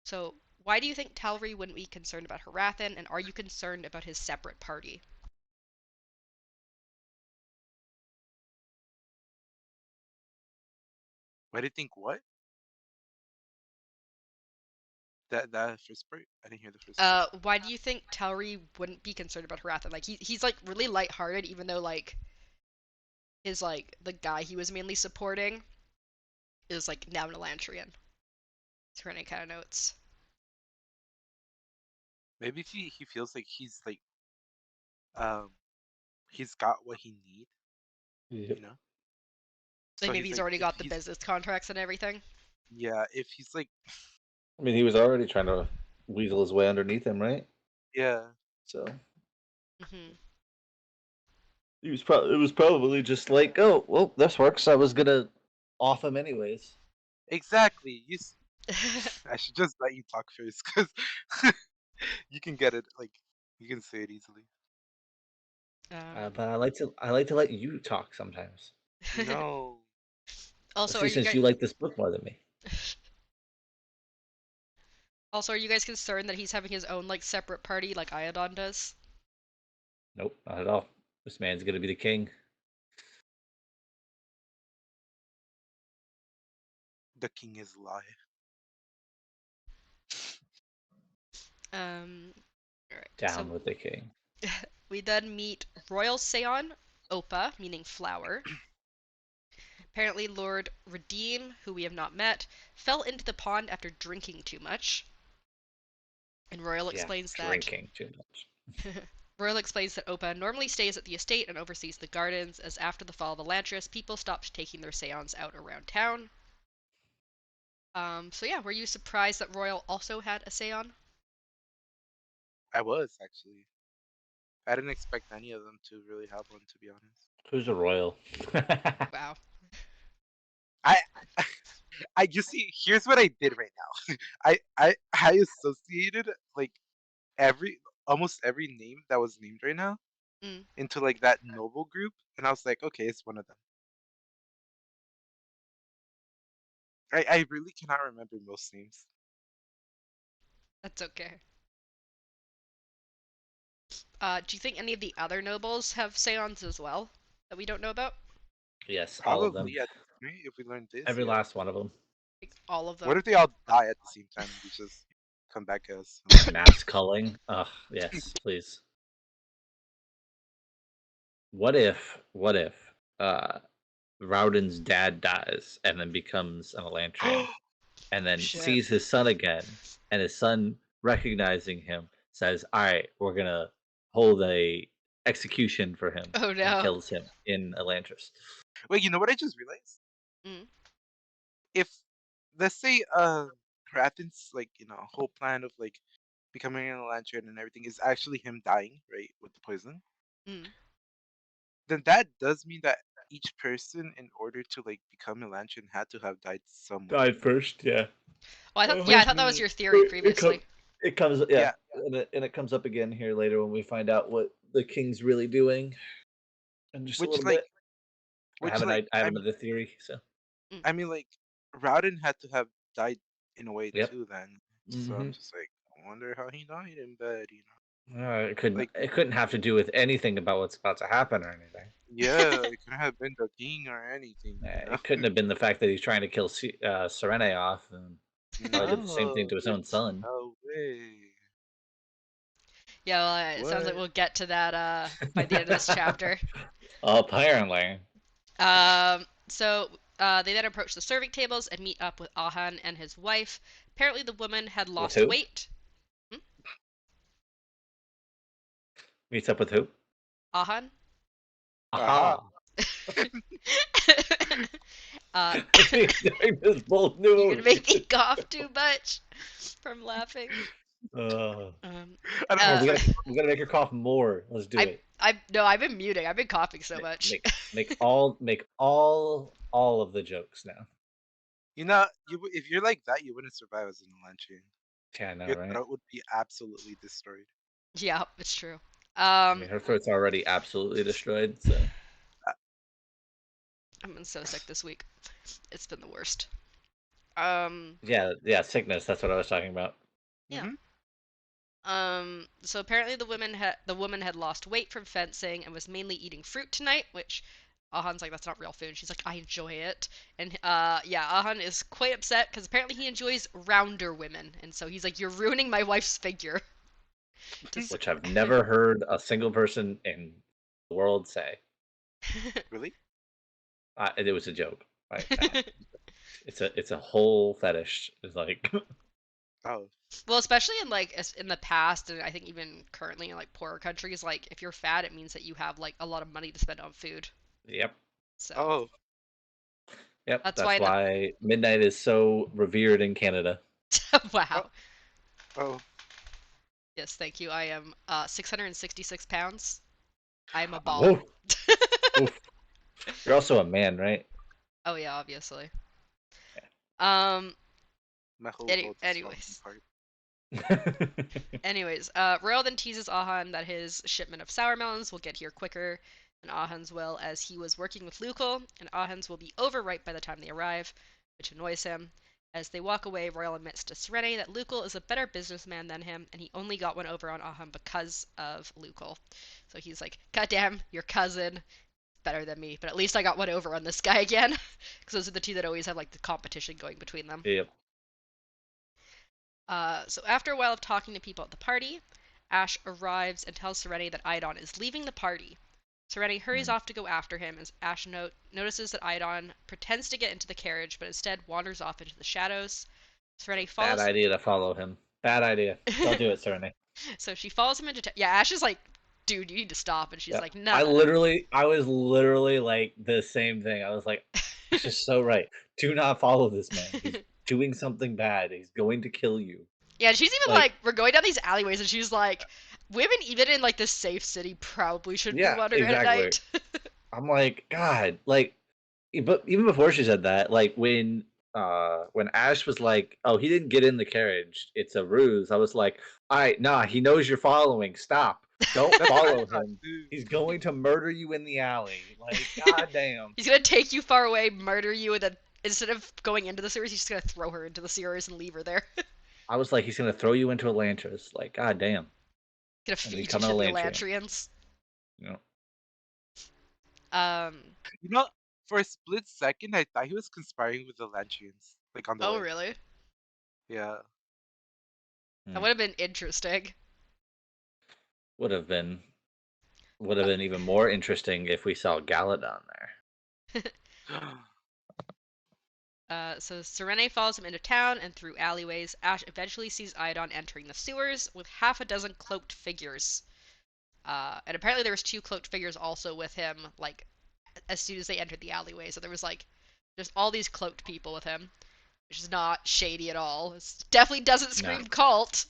So, why do you think Tellery wouldn't be concerned about Harathan, and are you concerned about his separate party? Why do you think what? That first part? I didn't hear the first part. Why do you think Tellery wouldn't be concerned about Harathan? Like he's like really lighthearted, even though like his like the guy he was mainly supporting is like now an Elantrian. So any kind of notes. Maybe if he feels like um he's got what he need, Yep. you know? Like So maybe he's he's like already if got the he's business contracts and everything. yeah, if he's like I mean, he was already trying to weasel his way underneath him, right? yeah, So Hmm. it was probably just like, oh, well, this works. I was gonna off him anyways. exactly. I should just let you talk first cuz you can get it like you can say it easily. um. But I like to let you talk sometimes, No. Also, are especially you since guys? you like this book more than me. Also, are you guys concerned that he's having his own like separate party like Iadon does? Nope, not at all. This man's gonna be the king. The king is alive. All right. Down So with the king. we then meet Royal Seon, Opa, meaning flower. Apparently, Lord Redeem, who we have not met, fell into the pond after drinking too much. And Royal Yeah, explains that drinking too much. Royal explains that Opa normally stays at the estate and oversees the gardens, as after the fall of Elantris, people stopped taking their seance out around town. So yeah, were you surprised that Royal also had a seance? I was actually. I didn't expect any of them to really have one to be honest. Who's a royal? Wow. I I you see here's what I did right now. I associated like every almost every name that was named right now Mm, into like that noble group and I was like, okay, it's one of them. I really cannot remember most names. that's okay. Do you think any of the other nobles have seances as well that we don't know about? Yes, all of them. Probably at this point, if we learn this, Every yeah. last one of them. Like, all of What them? if they all die at the same time and they just come back as Elantris? Mass culling. Ugh, yes, please. What if Rowden's dad dies and then becomes an Elantrian and then Shit. sees his son again and his son recognizing him says, "All right, we're going to hold a execution for him," Oh and no. kills him in Elantris. Wait, you know what I just realized? Mm, If let's say Hrathen's like, whole plan of like becoming an Elantris and everything is actually him dying, right, with the poison, mm. then that does mean that each person in order to like become Elantris had to have died somewhere. Died first, yeah. Well, I thought yeah, Uh-huh. I thought that was your theory It, previously. it comes, yeah, Yeah, and it comes up again here later when we find out what the king's really doing in just a which little like bit. which like I have another theory. So, Mm. I mean like Rowden had to have died in a way yep. too then. So Hmm. I'm just like, I wonder how he died in bed, It Like couldn't have to do with anything about what's about to happen or anything. yeah, it could have been the king or anything. It couldn't have been the fact that he's trying to kill Serene off, and probably did the same thing No, to his own there's son. no way. Yeah, well, it sounds like What? we'll get to that by the end of this chapter. Apparently. They then approach the serving tables and meet up with Ahan and his wife. Apparently, the woman had With lost who? weight. Hmm? Meets up with who? Ahan? Aha. Aha. uh, I just both you're knew gonna it. make me cough too much from laughing. Uh, Um, I don't oh, know. uh, we gotta make her cough more. Let's do it. no, I've been muting. I've been coughing so Make much. make make all of the jokes now. If you're like that, you wouldn't survive as an Elantrian. Yeah, I know, Your right? throat would be absolutely destroyed. Yeah, it's true. I mean, her throat's already absolutely destroyed. So Uh, I've been so sick this week. It's been the worst. Um, yeah, sickness. That's what I was talking about. yeah. mhm. So apparently the woman had lost weight from fencing and was mainly eating fruit tonight, which Ahan's like, that's not real food. She's like, I enjoy it. And yeah, Ahan is quite upset because apparently he enjoys rounder women, and so he's like, you're ruining my wife's figure. Just Which I've never heard a single person in the world say. Really? It was a joke. It's a whole fetish. It's like, Oh, Well, especially in like in the past, and I think even currently in like poorer countries, like if you're fat, it means that you have like a lot of money to spend on food. yep, So oh, yep. that's why That's in the why midnight is so revered in Canada. oh, wow. oh. Yes, thank you. I am 666 pounds. I'm a ball. Whoa, oof. You're also a man, right? Oh yeah, obviously. Um. My whole world is falling Anyways, apart. Royal then teases Ahan that his shipment of sour melons will get here quicker than Ahan's will, as he was working with Lucal, and Ahan's will be overripe by the time they arrive, which annoys him. As they walk away, Royal admits to Serene that Lucal is a better businessman than him, and he only got one over on Ahan because of Lucal. So he's like, God damn, your cousin, better than me, but at least I got one over on this guy again. Because those are the two that always have like the competition going between them. Yep. So after a while of talking to people at the party, Ash arrives and tells Serenity that Idon is leaving the party. Serenity hurries Mm. off to go after him as Ash notices that Idon pretends to get into the carriage but instead wanders off into the shadows. Serenity Bad follows. idea to follow him. Bad idea. Don't do it, Cerny. So she follows him into. Yeah, Ash is like, dude, you need to stop. And she's Yeah. like, nah. I was literally like the same thing. I was like, Ash is so right. Do not follow this man. He's doing something bad. He's going to kill you. Yeah, and she's even Like, like, we're going down these alleyways, and she's like, women even in like this safe city probably shouldn't be yeah, wandering at exactly. night. I'm like, God, like, but even before she said that, like when Ash was like, "Oh, he didn't get in the carriage. It's a ruse." I was like, "All right, nah, he knows you're following. Stop. Don't That's what I follow thought him. too. He's going to murder you in the alley." Like, goddamn. He's gonna take you far away, murder you, and then instead of going into the sewers, he's just gonna throw her into the sewers and leave her there. I was like, he's gonna throw you into Elantris. Like, goddamn. Gonna And feed you become an to the Elantrian. Elantrians. You know? Um. You know, for a split second, I thought he was conspiring with the Lantrians, like on the Oh, way. really? Yeah. That Hmm. would have been interesting. Would have been even more interesting if we saw Galadon there. So Serene follows him into town and through alleyways. Ash eventually sees Idon entering the sewers with half a dozen cloaked figures. And apparently there was two cloaked figures also with him, like as soon as they entered the alleyway. So there was like just all these cloaked people with him, which is not shady at all. It definitely doesn't No. scream cult.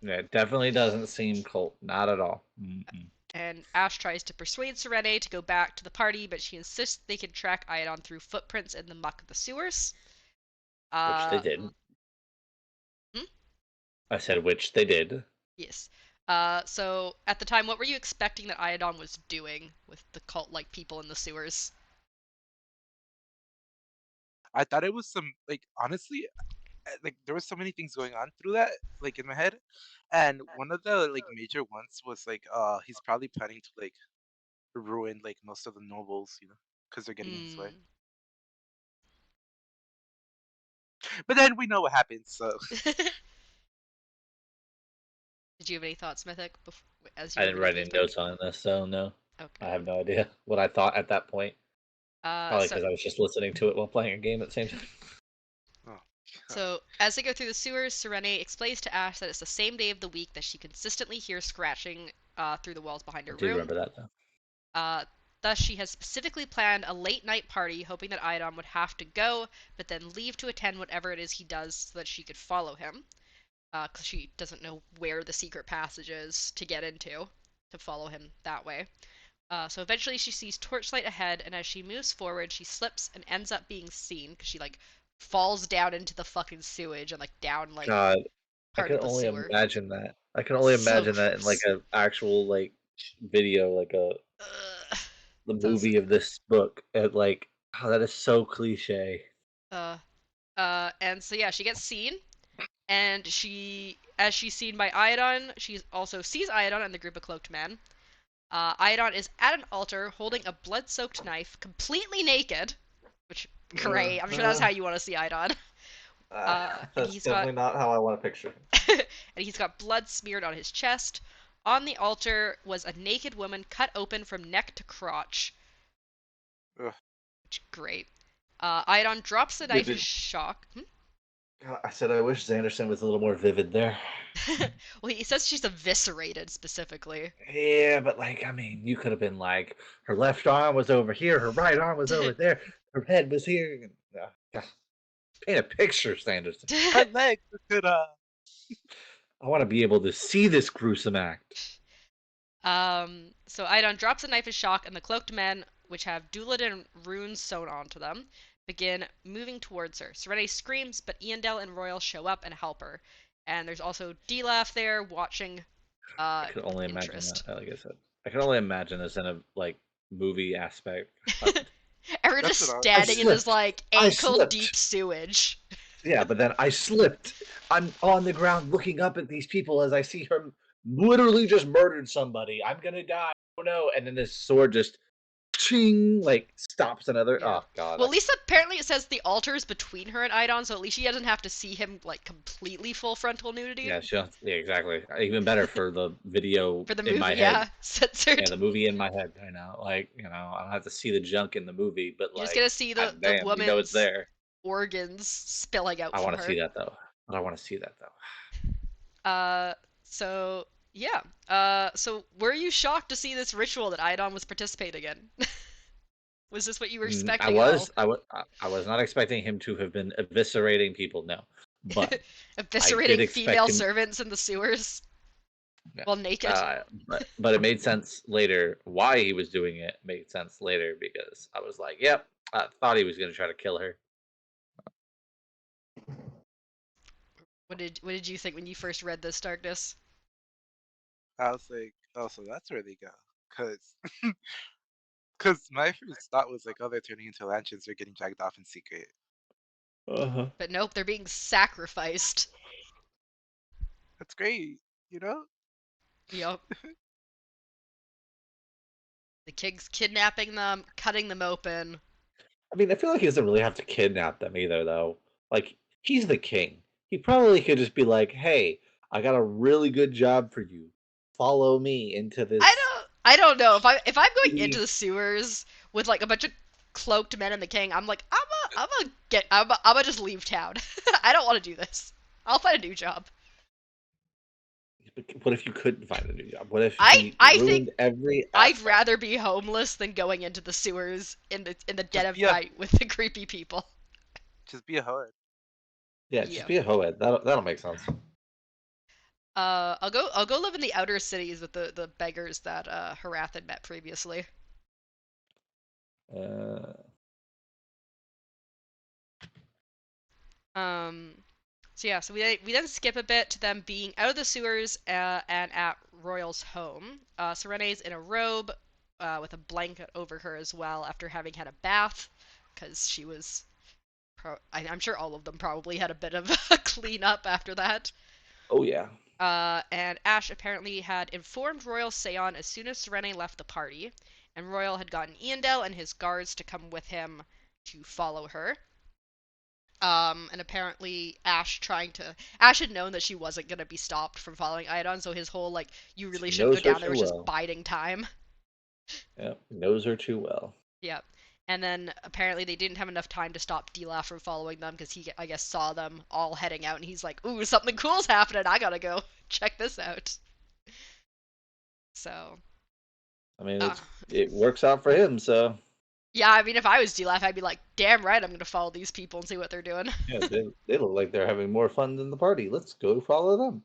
Yeah, it definitely doesn't seem cult. Not at all. Mm-mm. And Ash tries to persuade Serene to go back to the party, but she insists they can track Iodon through footprints in the muck of the sewers. Which they Uh, did. hmm? I said which they did. Yes. So at the time, what were you expecting that Iodon was doing with the cult-like people in the sewers? I thought it was like honestly, like there was so many things going on through that, like in my head, and one of the like major ones was like, he's probably planning to like ruin like most of the nobles, because they're getting in his way. Hmm. But then we know what happens. So Did Did you have any thoughts, Mythic, as you I were didn't reading write these any books? notes on this, so no. I Okay. have no idea what I thought at that point. Probably So because I was just listening to it while playing a game at the same time. Oh, God. So, as they go through the sewers, Serene explains to Ash that it's the same day of the week that she consistently hears scratching through the walls behind I her do room. remember that though. Uh, Thus, she has specifically planned a late night party, hoping that Iodon would have to go, but then leave to attend whatever it is he does so that she could follow him. Because she doesn't know where the secret passage is to get into, to follow him that way. So eventually she sees torchlight ahead, and as she moves forward, she slips and ends up being seen because she like falls down into the fucking sewage and like down like God, I part can of the only sewer. imagine that. I can only So imagine that in like gross. an actual like video, like Ugh. the Does movie of this book. And like, oh, that is so cliche. uh and so yeah, she gets seen, and as she's seen by Iodon, she also sees Iodon and the group of cloaked men. Iodon is at an altar holding a blood-soaked knife, completely naked, which great. I'm sure that's Uh, how you want to see Iodon. uh, And that's he's got definitely not how I want to picture him. and he's got blood smeared on his chest. On the altar was a naked woman cut open from neck to crotch. Ugh. Which great. Iodon drops the knife in Vivid. shock. God, I said I wish Sanderson was a little more vivid there. Well, he says she's eviscerated specifically. Yeah, but like, I mean, you could have been like, her left arm was over here, her right arm was over there, her head was here. God, paint a picture, Sanderson. Her legs could I want to be able to see this gruesome act. So Iodon drops the knife in shock, and the cloaked men, which have Duladin runes sewn onto them, begin moving towards her. Serenity screams, but Eondel and Royal show up and help her. And there's also Dilaf there watching I could with only imagine interest. that. Like I said, I can only imagine this in a like movie aspect. God. And we're just That's what I standing in this slipped. like I ankle deep slipped. sewage. Yeah, but then I slipped. I'm on the ground looking up at these people as I see her literally just murdered somebody. I'm gonna die. Oh no! And then this sword just ching like stops another. Yeah. Oh god. Well, at least apparently it says the altar is between her and Idon, so at least she doesn't have to see him like completely full frontal nudity. Yeah, yeah, exactly. Even better for the video For the in movie, my head. yeah, Yeah, censored. the movie in my head right now. Like, I don't have to see the junk in the movie, but You just like, get to see god the damn, it's woman's there. organs spilling out I from want to see her. that though. But I want to see that though. Uh, so yeah. So were you shocked to see this ritual that Idon was participating in? Was this what you were I expecting at all? was, I was, I was not expecting him to have been eviscerating people. No, but I did Eviscerating expect female him. servants in the sewers Yeah. while naked. But it made sense later why he was doing it. Made sense later because I was like, yep, I thought he was going to try to kill her. What did you think when you first read this, Darkness? I was like, oh, so that's where they go. Cause, cause my first thought was like, oh, they're turning into Elantris, they're getting dragged off in secret. Uh-huh. But nope, they're being sacrificed. That's great, you know? Yup. The king's kidnapping them, cutting them open. I mean, I feel like he doesn't really have to kidnap them either, though. Like, he's the king. He probably could just be like, "Hey, I got a really good job for you. Follow me into this I don't know. If I'm going into shitty." the sewers with like a bunch of cloaked men and the king, I'm like, I'm just leave town. I don't want to do this. I'll find a new job. What if you couldn't find a new job? What if I he I think ruined every I'd aspect? rather be homeless than going into the sewers in the dead Just of be a, night with the creepy people. just be a hoe. Yeah, just Yeah. be a hoed. That'll make sense. I'll go live in the outer cities with the beggars that Harath had met previously. Uh, Um, so yeah, so we then skip a bit to them being out of the sewers and at Royal's home. Serene's in a robe with a blanket over her as well after having had a bath, because she was. I'm sure all of them probably had a bit of a cleanup after that. oh yeah. And Ash apparently had informed Royal Seon as soon as Serene left the party, and Royal had gotten Eondel and his guards to come with him to follow her. And apparently Ash had known that she wasn't gonna be stopped from following Iodon, so his whole like you really He shouldn't go knows her down there too was just well. biding time. Yep, knows her too well. Yep. And then apparently they didn't have enough time to stop Dilaf from following them because he, I guess, saw them all heading out and he's like, "Ooh, something cool's happening. I gotta go check this out." So, I mean, uh, it works out for him. So yeah, I mean, if I was Dilaf, I'd be like, "Damn right, I'm gonna follow these people and see what they're doing." yeah, they look like they're having more fun than the party. Let's go follow them.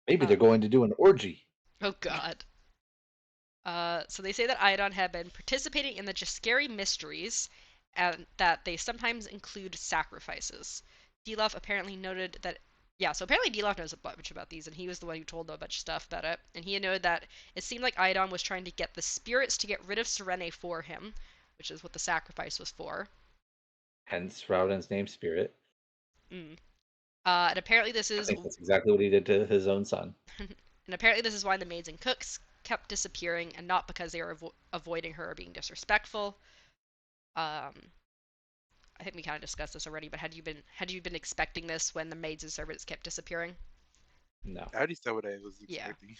Maybe Uh, they're going to do an orgy. oh God. So they say that Iodon had been participating in the Jaskari mysteries, and that they sometimes include sacrifices. Dilaf apparently noted that, yeah, so apparently Dilaf knows a bunch about these, and he was the one who told them a bunch of stuff about it. And he had noted that it seemed like Iodon was trying to get the spirits to get rid of Serene for him, which is what the sacrifice was for. Hence Rowden's name, Spirit. Mm. And apparently this I is, think that's exactly what he did to his own son. and apparently this is why the maids and cooks kept disappearing, and not because they were avoiding her or being disrespectful. Um, I think we kind of discussed this already, but had you been expecting this when the maids and servants kept disappearing? No. I already said what I was Yeah. expecting.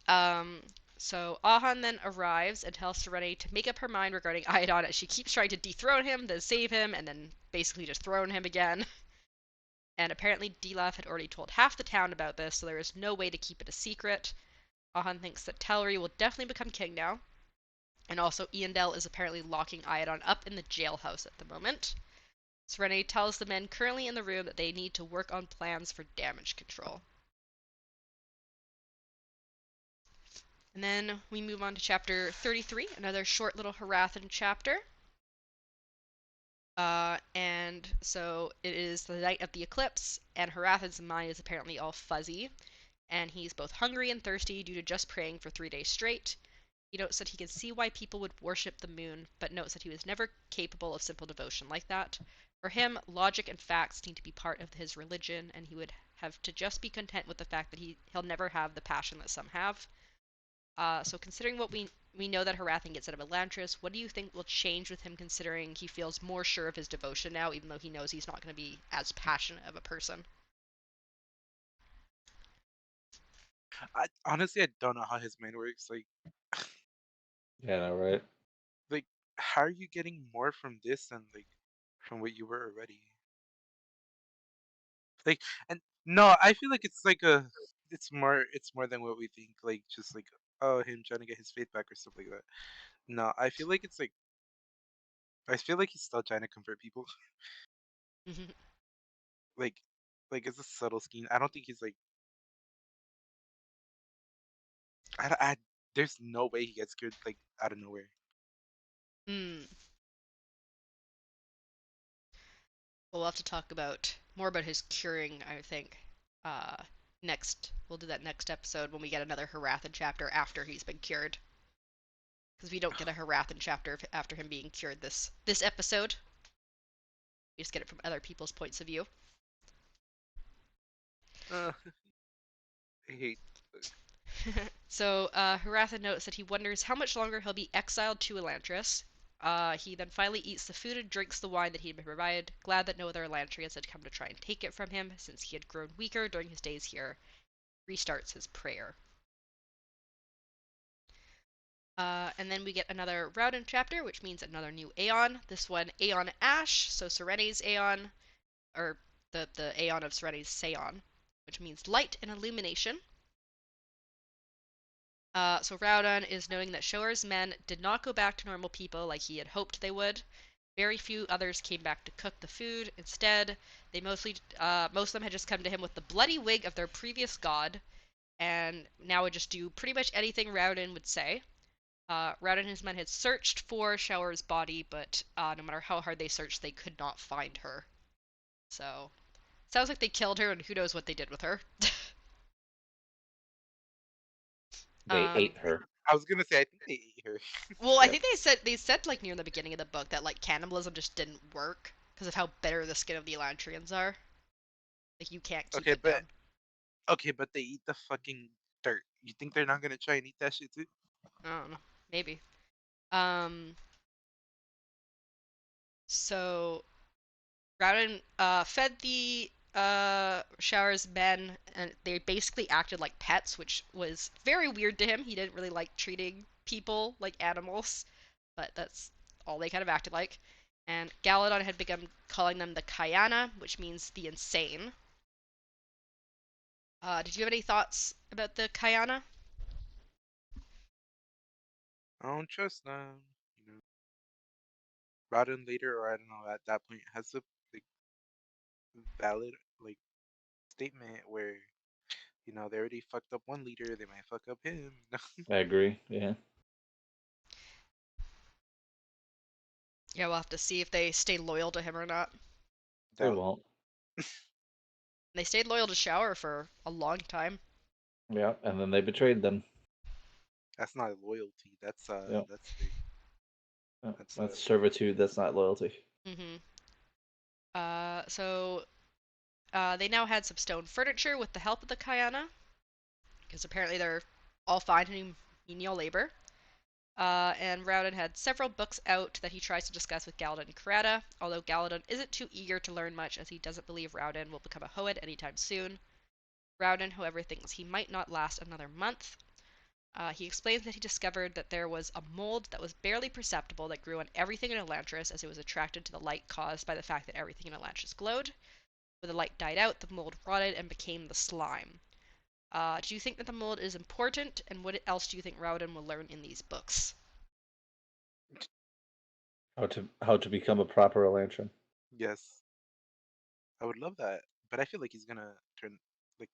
Um. So Ahan then arrives and tells Serene to make up her mind regarding Iodon as she keeps trying to dethrone him, then save him, and then basically just throne him again. And apparently Dilaf had already told half the town about this, so there is no way to keep it a secret. Ahan thinks that Telri will definitely become king now. And also Eondel is apparently locking Iodon up in the jailhouse at the moment. Serene tells the men currently in the room that they need to work on plans for damage control. And then we move on to chapter 33, another short little Harathan chapter. And so it is the night of the eclipse, and Harathan's mind is apparently all fuzzy, and he's both hungry and thirsty due to just praying for 3 days straight. He notes that he can see why people would worship the moon, but notes that he was never capable of simple devotion like that. For him, logic and facts need to be part of his religion, and he would have to just be content with the fact that he'll never have the passion that some have. So considering what we know that Harathan gets out of Elantris, what do you think will change with him considering he feels more sure of his devotion now, even though he knows he's not going to be as passionate of a person? Honestly, I don't know how his mind works. Yeah, no, right? Like, how are you getting more from this than from what you were already? Like, and no, I feel like it's more than what we think. Like, just oh, him trying to get his faith back or stuff like that. No, I feel like he's still trying to convert people. like, it's a subtle scheme. I don't think he's I there's no way he gets cured out of nowhere. Hmm. We'll have to talk about more about his curing, I think. Uh, next, we'll do that next episode when we get another Harathan chapter after he's been cured, because we don't get a Harathan chapter after him being cured this episode. We just get it from other people's points of view. Uh, I hate. So Haratha notes that he wonders how much longer he'll be exiled to Elantris. He then finally eats the food and drinks the wine that he had been provided, glad that no other Elantrians had come to try and take it from him since he had grown weaker during his days here. Restarts his prayer. And then we get another Rowden chapter, which means another new Aeon. This one, Aeon Ash, so Serene's Aeon, or the Aeon of Serene's Seon, which means light and illumination. So Rowdon is noting that Shower's men did not go back to normal people like he had hoped they would. Very few others came back to cook the food. Instead, most of them had just come to him with the bloody wig of their previous god, and now would just do pretty much anything Rowdon would say. Rowdon and his men had searched for Shower's body, but no matter how hard they searched, they could not find her. So, sounds like they killed her, and who knows what they did with her. They um, ate her. I was gonna say I think they ate her. Well, I Yep. think they said like near the beginning of the book that like cannibalism just didn't work because of how bitter the skin of the Elantrians are. Like you can't keep Okay, it but down. they eat the fucking dirt. You think they're not gonna try and eat that shit too? I don't know. Maybe. Um. So Rowden fed the Shower's men, and they basically acted like pets, which was very weird to him. He didn't really like treating people like animals, but that's all they kind of acted like. And Galadon had begun calling them the Kyana, which means the insane. Did you have any thoughts about the Kyana? I don't trust them. You know, Rodden later, or I don't know, at that point, has a like valid like statement where they already fucked up one leader, they might fuck up him. I agree. Yeah, Yeah, we'll have to see if they stay loyal to him or not. they Doubt. won't. They stayed loyal to Shower for a long time. Yeah, and then they betrayed them. That's not loyalty. Yeah, That's like that's that's servitude. That's not loyalty. Hmm. So they now had some stone furniture with the help of the Kyana, because apparently they're all finding menial labor. And Rowden had several books out that he tries to discuss with Galadon and Karada, although Galadon isn't too eager to learn much as he doesn't believe Rowden will become a Hoed anytime soon. Rowden, however, thinks he might not last another month. He explains that he discovered that there was a mold that was barely perceptible that grew on everything in Elantris as it was attracted to the light caused by the fact that everything in Elantris glowed. When the light died out, the mold rotted and became the slime. Do you think that the mold is important, and what else do you think Rowden will learn in these books? How to become a proper Elantrin. yes. I would love that, but I feel like he's gonna turn like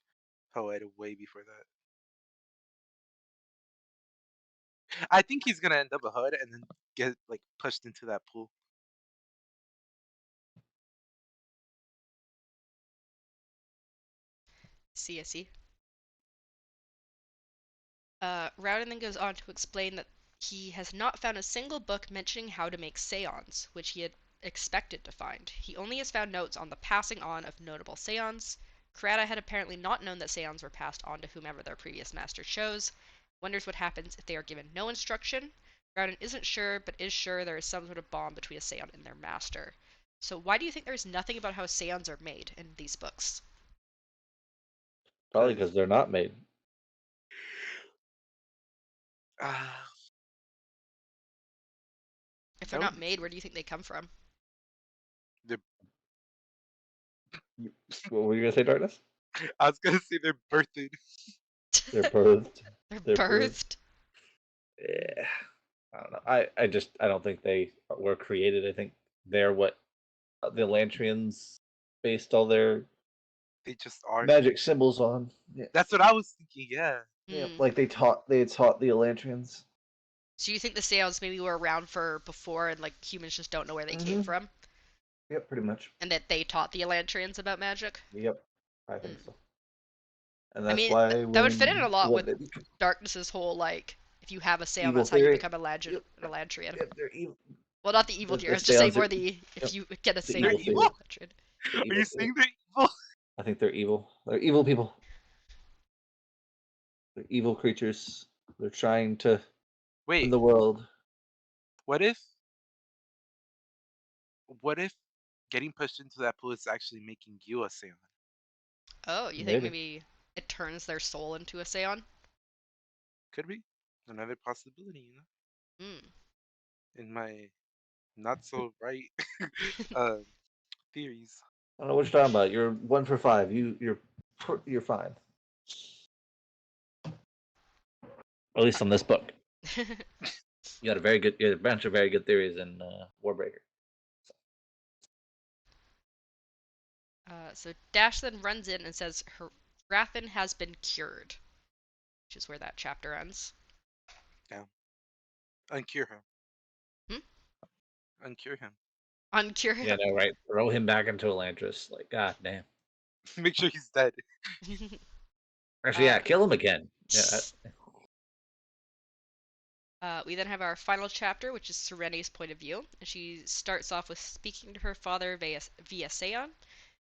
poet way before that. I think he's gonna end up a hood and then get like pushed into that pool. See, I see. Rowden then goes on to explain that he has not found a single book mentioning how to make seance, which he had expected to find. He only has found notes on the passing on of notable seance. Karada had apparently not known that seance were passed on to whomever their previous master chose. Wonders what happens if they are given no instruction. Rowden isn't sure, but is sure there is some sort of bond between a seance and their master. So why do you think there's nothing about how seance are made in these books? Probably Because because they're not made. uh, If they're that would not make made, where sense. do you think they come from? They're, What were you gonna say, Darkness? I was gonna say they're birthing. They're birthed. They're They're birthed. birthed. Yeah, I don't know. I don't think they were created. I think they're what the Elantrians based all their They just are. magic symbols on. Yeah, That's what I was thinking. Yeah. yeah. Hmm. Like they taught the Elantrians. So you think the seance maybe were around for before and like humans just don't know where they came Mm-hmm. from? Yep, pretty much. And that they taught the Elantrians about magic? Yep, I think Hmm. so. And I that's mean, why that would fit in a lot when with they become Darkness's whole like, if you have a seance, evil that's how you theory, become a legend, yep, an Elantrian. yep, they're evil. Well, not the evil The, tier. I the was just saying seance are more the if yep, you get a the They're evil seance, you're evil? theory. an Elantrian. The Are you evil theory. saying they're evil? I think they're evil. They're evil people. They're evil creatures. They're trying to in Wait, the world. what if what if getting pushed into that pool is actually making you a Saiyan? Oh, you think Maybe. maybe it turns their soul into a seance? Could be another possibility, Hmm. in my not so right uh, theories. I don't know what you're talking about. You're 1 for 5. You're fine. At least on this book. You had a bunch of very good theories in Warbreaker. So Dash then runs in and says her Rathan has been cured, which is where that chapter ends. Yeah, uncure him. Hmm? Uncure him. Uncure Yeah, him. no, right. Throw him back into Elantris. Like, god damn. Make sure he's dead. Actually, uh, yeah, kill him again. Yeah, we then have our final chapter, which is Serene's point of view. And she starts off with speaking to her father via Seon.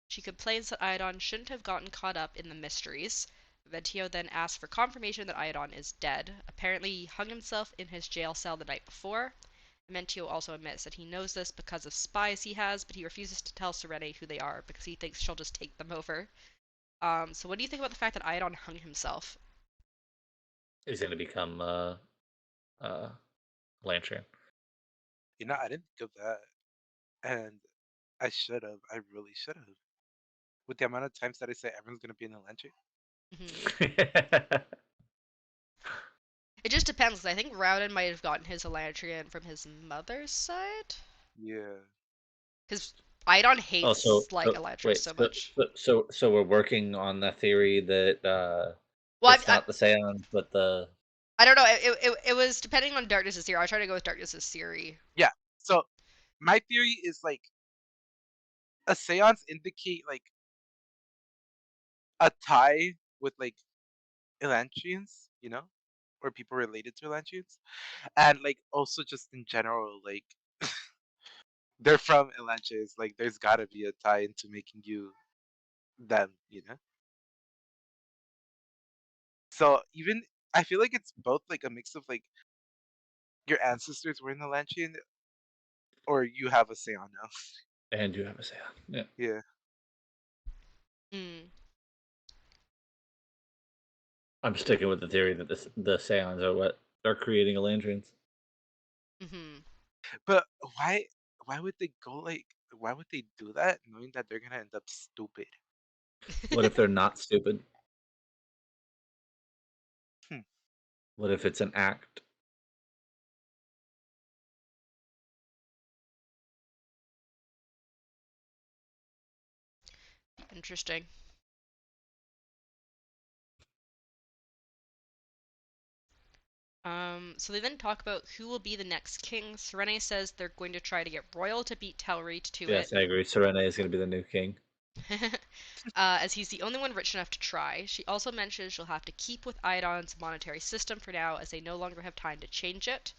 She complains that Iadon shouldn't have gotten caught up in the mysteries. Ventio then asks for confirmation that Iadon is dead. Apparently, he hung himself in his jail cell the night before. Mentio also admits that he knows this because of spies he has, but he refuses to tell Serene who they are because he thinks she'll just take them over. So what do you think about the fact that Iadon hung himself? He's gonna become uh Lantern. I didn't think of that, and I should have. I really should have. With the amount of times that I say everyone's gonna be in Elantris. Hmm. It just depends, because I think Rowden might have gotten his Elantrian from his mother's side. Yeah. Because Iadon Oh, hates, like, Elantris wait, so much. so we're working on the theory that Well, it's not the Seance, but the I don't know. It was depending on Darkness's theory. I try to go with Darkness's theory. Yeah. So my theory is like a seance indicate like a tie with like Elantrians, or people related to Elantrians, and like also just in general, like they're from Elantris. Like there's gotta be a tie into making you them. So even I feel like it's both like a mix of like your ancestors were in Elantrian or you have a Seance now. and you have a Seance. Yeah, Yeah. Mm. I'm sticking with the theory that the Seance are what are creating Elandrians. Hmm. But why would they go like why would they do that knowing that they're gonna end up stupid? What if they're not stupid? Hmm. What if it's an act? Interesting. So they then talk about who will be the next king. Serene says they're going to try to get Royal to beat Telrit to it, Yes, I agree. Serene is going to be the new king. as he's the only one rich enough to try. She also mentions she'll have to keep with Iadon's monetary system for now, as they no longer have time to change it.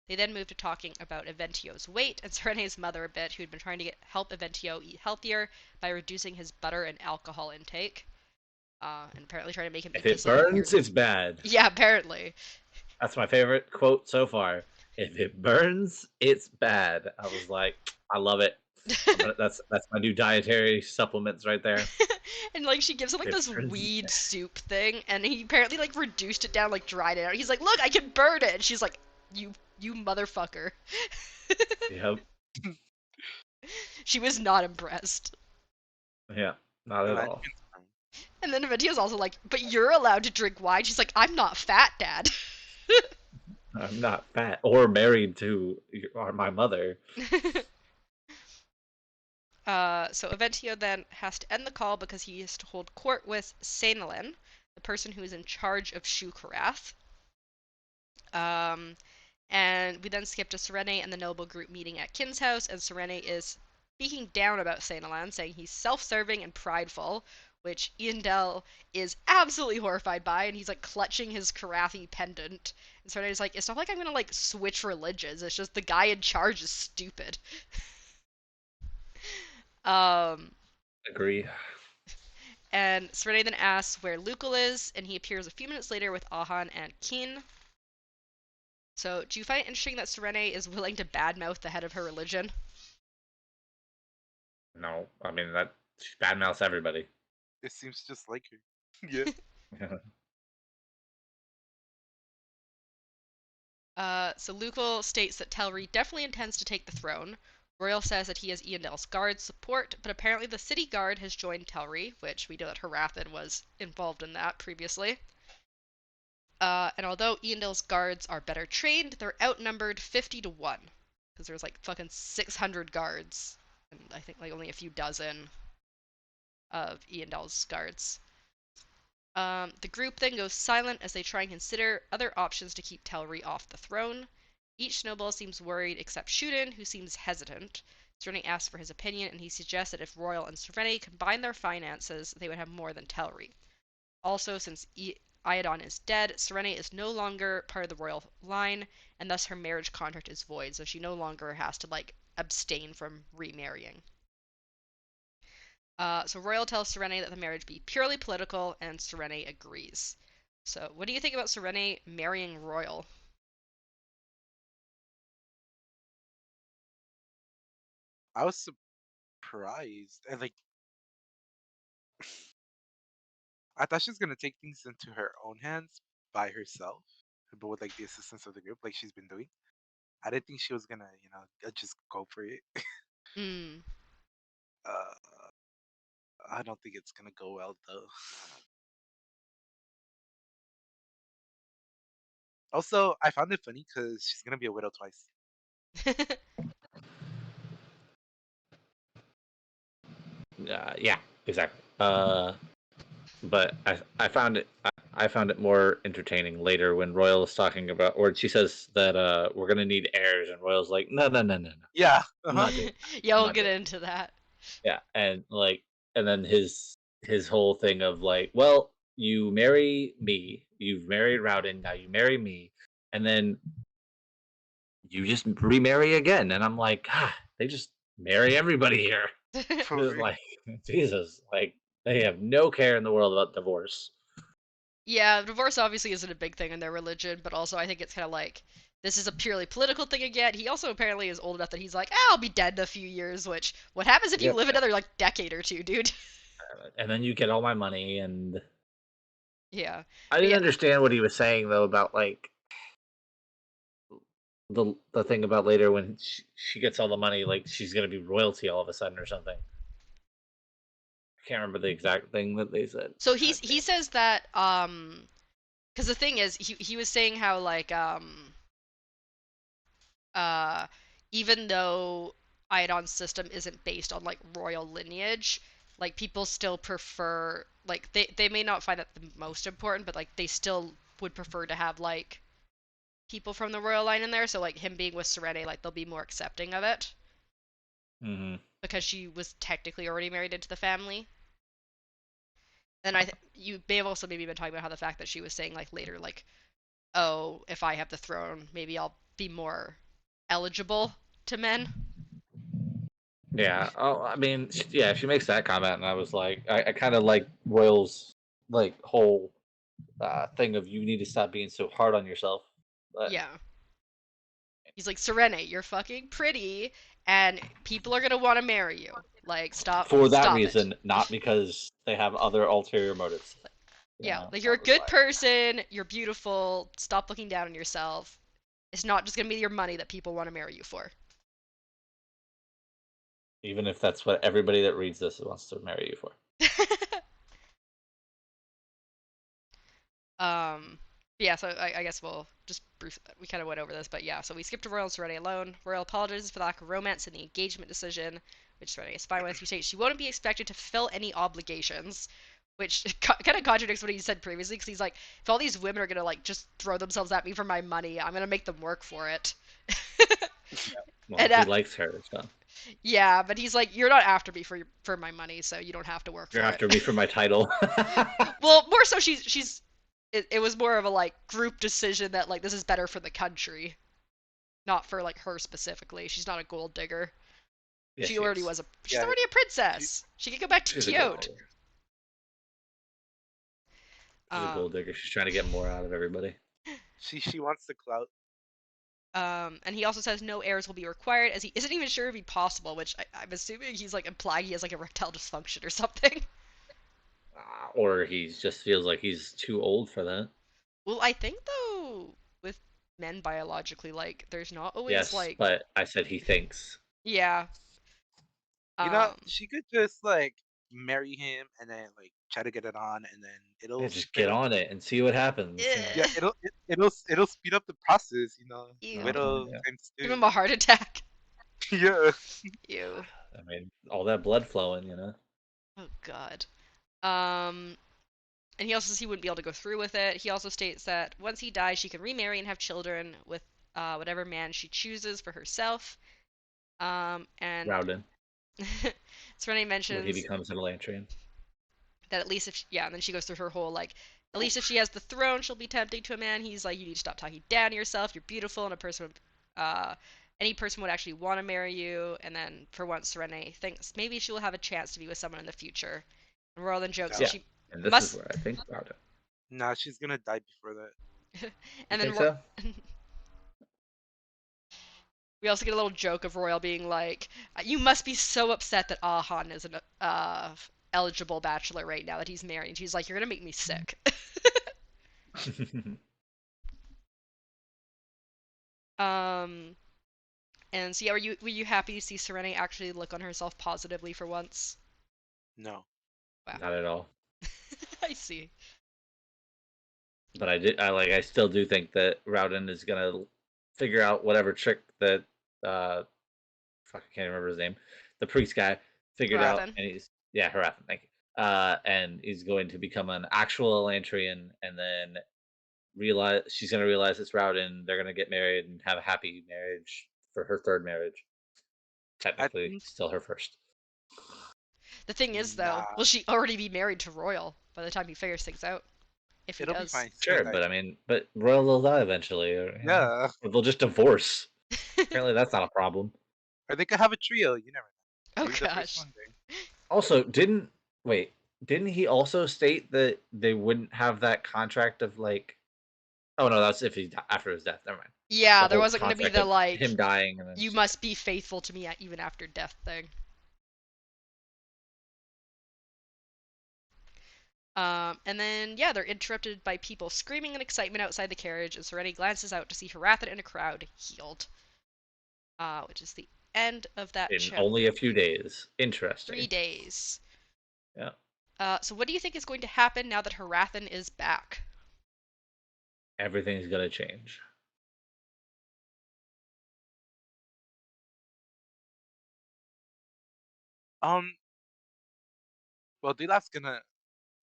They then move to talking about Eventio's weight and Serene's mother a bit, who had been trying to help Eventio eat healthier by reducing his butter and alcohol intake, and apparently trying to make him If eat it this like weird. burns, it's bad. Yeah, apparently. That's my favorite quote so far. If it burns, it's bad. I was like, I love it. That's my new dietary supplements right there. And like she gives him like If this it burns, it's weed bad. soup thing, and he apparently like reduced it down, like dried it out. He's like, "Look, I can burn it." And she's like, "You motherfucker." Yep. She was not impressed. Yeah. Not at all. Elantrians are And then Aventia's also like, "But you're allowed to drink wine." She's like, "I'm not fat, Dad." I'm not fat or married to my mother. So Aventio then has to end the call because he has to hold court with Sainalin, the person who is in charge of Shu Karath. Um, and we then skip to Serene and the noble group meeting at Kin's house, and Serene is speaking down about Sainalan, saying he's self-serving and prideful, which Iandel is absolutely horrified by, and he's like clutching his Karathi pendant. And Serene's like, it's not like I'm gonna like switch religions. It's just the guy in charge is stupid. Um, Agree. and Serene then asks where Lukal is, and he appears a few minutes later with Ahan and Kin. So, do you find it interesting that Serene is willing to badmouth the head of her religion? No, I mean that she badmouths everybody. it seems just like her. Yeah. So Lukal states that Telri definitely intends to take the throne. Royal says that he has Eondel's guard support, but apparently the city guard has joined Telri, which we know that Harathan was involved in that previously. And although Eondel's guards are better trained, they're outnumbered 50 to 1. Because there's like fucking 600 guards. And I think like only a few dozen of Eondel's guards. The group then goes silent as they try and consider other options to keep Telri off the throne. Each noble seems worried except Shuden, who seems hesitant. Serene asks for his opinion, and he suggests that if Royal and Serene combine their finances, they would have more than Telri. Also, since Iadon is dead, Serene is no longer part of the royal line, and thus her marriage contract is void, so she no longer has to like abstain from remarrying. So Royal tells Serene that the marriage be purely political, and Serene agrees. So, what do you think about Serene marrying Royal? I was surprised, and like I thought she was gonna take things into her own hands by herself, but with like the assistance of the group, like she's been doing. I didn't think she was gonna, just go for it. Mm. Uh, I don't think it's gonna go well though. Also, I found it funny because she's gonna be a widow twice. Yeah, exactly. But I found I found it more entertaining later when Royal is talking about, or she says that we're gonna need heirs, and Royal's like, no, no, no, no, no, Yeah. Uh I'm huh. not doing Yeah, I'm we'll not get doing into that. Yeah, and like, and then his whole thing of like, well, you marry me, you've married Rowden, now you marry me, and then you just remarry again, and I'm like, God, they just marry everybody here. For Just real. like Jesus, like they have no care in the world about divorce. Yeah, divorce obviously isn't a big thing in their religion, but also I think it's kind of like this is a purely political thing again. He also apparently is old enough that he's like, I'll be dead in a few years, which what happens if you Yep. live another like decade or two, dude? And then you get all my money, and Yeah. I But didn't yeah, understand what he was saying though about like the thing about later when she gets all the money, like she's gonna be royalty all of a sudden or something. I can't remember the exact thing that they said. so God he damn. says that because the thing is he was saying how like uh even though Iodon's system isn't based on like royal lineage, like people still prefer like they may not find that the most important, but like they still would prefer to have like people from the royal line in there. So like him being with Serene, like they'll be more accepting of it Mm-hmm. because she was technically already married into the family. And you may have also maybe been talking about how the fact that she was saying like later like, oh, if I have the throne, maybe I'll be more eligible to men. Yeah. Oh, I mean, yeah. She makes that comment, and I was like, I kind of like Royal's like whole thing of you need to stop being so hard on yourself. But Yeah. He's like, Serene, you're fucking pretty, and people are gonna want to marry you. Like, for that stop it. reason, not because they have other ulterior motives. You Yeah, know, like I you're a was good like, person, you're beautiful. Stop looking down on yourself. It's not just gonna be your money that people want to marry you for. even if that's what everybody that reads this wants to marry you for. Yeah, so I guess we'll just we kind of went over this, but yeah, so we skipped to Royal and Serenity alone. Royal apologizes for the lack of romance in the engagement decision, which Serenity is fine with. He states she wouldn't be expected to fulfill any obligations, which kind of contradicts what he said previously, because he's like, if all these women are gonna like just throw themselves at me for my money, I'm gonna make them work for it. Well, and he likes her, so yeah, but he's like, you're not after me for my money, so you don't have to work you're for it. after me for my title. Well, more so she's it was more of a like group decision that like this is better for the country, not for like her specifically. She's not a gold digger. Yes, she is. She's Yeah. already a She, princess. She can go back to She's a gold Teod. digger. She's a Um gold digger. She's trying to get more out of everybody. she wants the clout. and he also says no heirs will be required as he isn't even sure if it'd be possible, which I'm assuming he's like implying he has like erectile dysfunction or something. Or he just feels like he's too old for that. Well, I think though with men biologically, like there's not always Yes, like but I said he thinks. yeah. Um She could just like marry him and then like try to get it on, and then Yeah, it'll just spin get up on the it and see what happens. You know. yeah, it'll speed up the process. ew. Widow Yeah. times Give him two. a heart attack. Yeah. Ew. I mean, all that blood flowing. You know. Oh god. Um and he also says he wouldn't be able to go through with it. He also states that once he dies, she can remarry and have children with whatever man she chooses for herself. And Rowden, Serenity when he mentions becomes an Elantrian. that at least if yeah, and then she goes through her whole like, at least if she has the throne, she'll be tempting to a man. He's like, you need to stop talking down to yourself. You're beautiful, and a person, uh, any person would actually want to marry you. And then for once, Serenity thinks maybe she will have a chance to be with someone in the future. And Royal then jokes that No, Yeah, she and this is must, where I think Rowden. nah, she's gonna die before that. You and then think so? We also get a little joke of Royal being like, "You must be so upset that Ahan is an eligible bachelor right now that he's married." And she's like, "You're gonna make me sick." um, and so yeah, were you happy to see Serene actually look on herself positively for once? No. Wow, Not at all. I see. But I still do think that Rowden is gonna figure out whatever trick that fuck, I can't remember his name. The priest guy figured out, Haradin. and he's yeah, Harathan, thank you. And he's going to become an actual Elantrian, and then realize she's going to realize it's Rowden. They're going to get married and have a happy marriage for her third marriage. I Technically, think still her first. The thing is, though, nah. will she already be married to Royal by the time he figures things out? If he It'll be does. fine. He's gonna Sure, die but I too. mean, but Royal will die eventually, Yeah. or they'll just divorce. Apparently, that's not a problem. Or they could have a trio. You never know. Oh Maybe the first gosh. one day. Also, didn't wait? Didn't he also state that they wouldn't have that contract of like? Oh no, that's if he after his death. Never mind. The Yeah, there whole wasn't gonna be contract the of like, him dying and then you must be faithful to me even after death thing. And then, yeah, they're interrupted by people screaming in excitement outside the carriage, and Serenity glances out to see Haratha in a crowd, healed. Which is the end of that in only a chapter. few days. 3 Interesting. days. Yeah. So what do you think is going to happen now that Harathan is back? Everything's gonna change. Um. Well, Dilaf's gonna.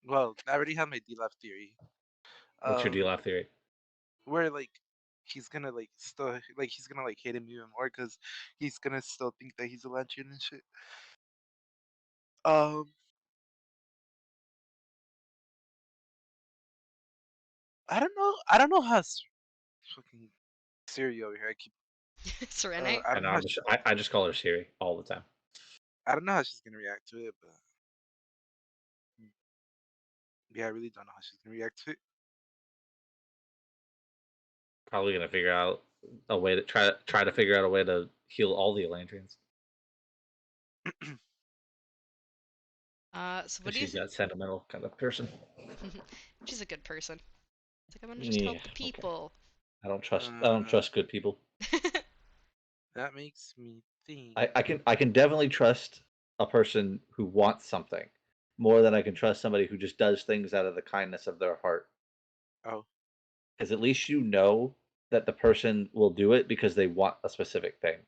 Well, I already have my Dilaf theory. What's your Um. deal off theory? Where like he's gonna like still like he's gonna like hate him even more because he's gonna still think that he's a Lantrian and shit. Um. I don't know. I don't know how fucking Siri over here. I keep. Serene? I I don't know. know how she. I just call her Siri all the time. I don't know how she's gonna react to it, but yeah, I really don't know how she's gonna react to it. Probably gonna figure out a way to try to figure out a way to heal all the Elantrians So what because do you she's think? that sentimental kind of person. She's a good person. It's like, I'm gonna just Yeah. help the Okay. people. I don't uh, trust good people. that makes me think. I can definitely trust a person who wants something more than I can trust somebody who just does things out of the kindness of their heart. Oh, Because at least you know that the person will do it because they want a specific thing.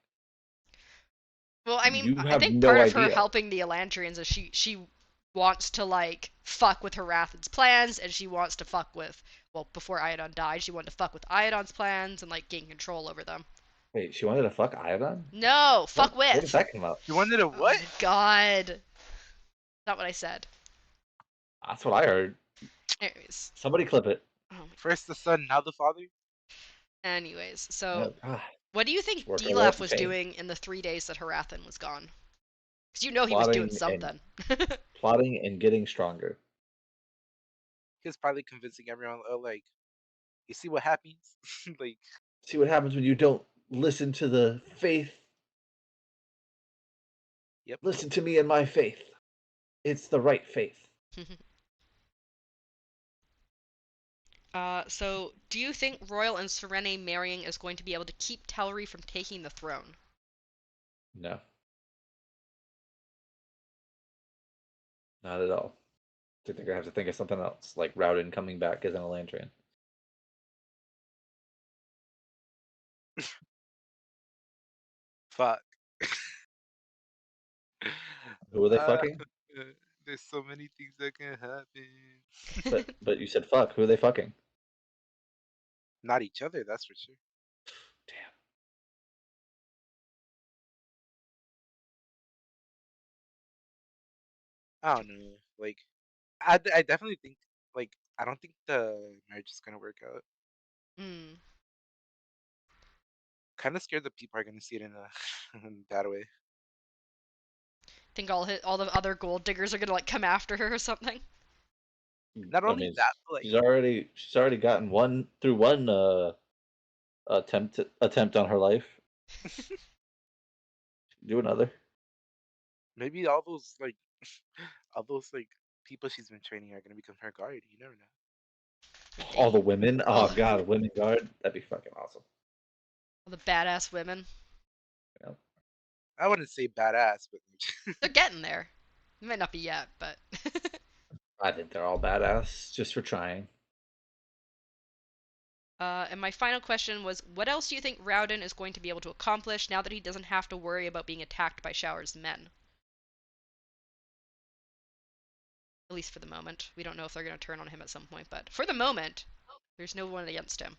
Well, I mean, You I have think no part of her idea. helping the Elantrians is she wants to like fuck with Harathan's plans, and she wants to fuck with, well, before Iadon died, she wanted to fuck with Iadon's plans and like gain control over them. Wait, she wanted to fuck Iodine? No, What? fuck Where did with. that come up? you wanted a Oh what? my god, not what I said. That's what I heard. Anyways, Somebody clip it. oh my First the son, now the father. Anyways, Yeah, so God, what do you just think work our way up Dilaf the was chain. doing in the 3 days that Harathan was gone? Because you know he was doing Plotting and something. plotting and getting stronger. He's probably convincing everyone. Oh, like you see what happens. Like, See what happens when you don't listen to the faith. yep. Listen to me and my faith. It's the right faith. So do you think Royal and Serene marrying is going to be able to keep Telri from taking the throne? No, not at all. I think they're gonna have to think of something else, like Rowden coming back as an Elantrian. Fuck. Who are they uh, fucking? there's so many things that can happen. But you said fuck. Who are they fucking? Not each other, that's for sure. Damn. I don't know. Like, I definitely think like I don't think the marriage is gonna work out. Hmm. Kind of scared that people are gonna see it in a in a bad way. Think all the other gold diggers are gonna like come after her or something? Not I only mean, that, but like she's already gotten one through one attempt on her life. Do another. Maybe all those like all those like people she's been training are gonna become her guard. You never know. All the Dang. women. Oh All, god, a women guard. That'd be fucking awesome. all the badass women. You know? I wouldn't say badass, but They're getting there. It might not be yet, but. I think they're all badass just for trying. And my final question was, what else do you think Rowden is going to be able to accomplish now that he doesn't have to worry about being attacked by Shower's men? At least for the moment. We don't know if they're going to turn on him at some point, but for the moment, there's no one against him.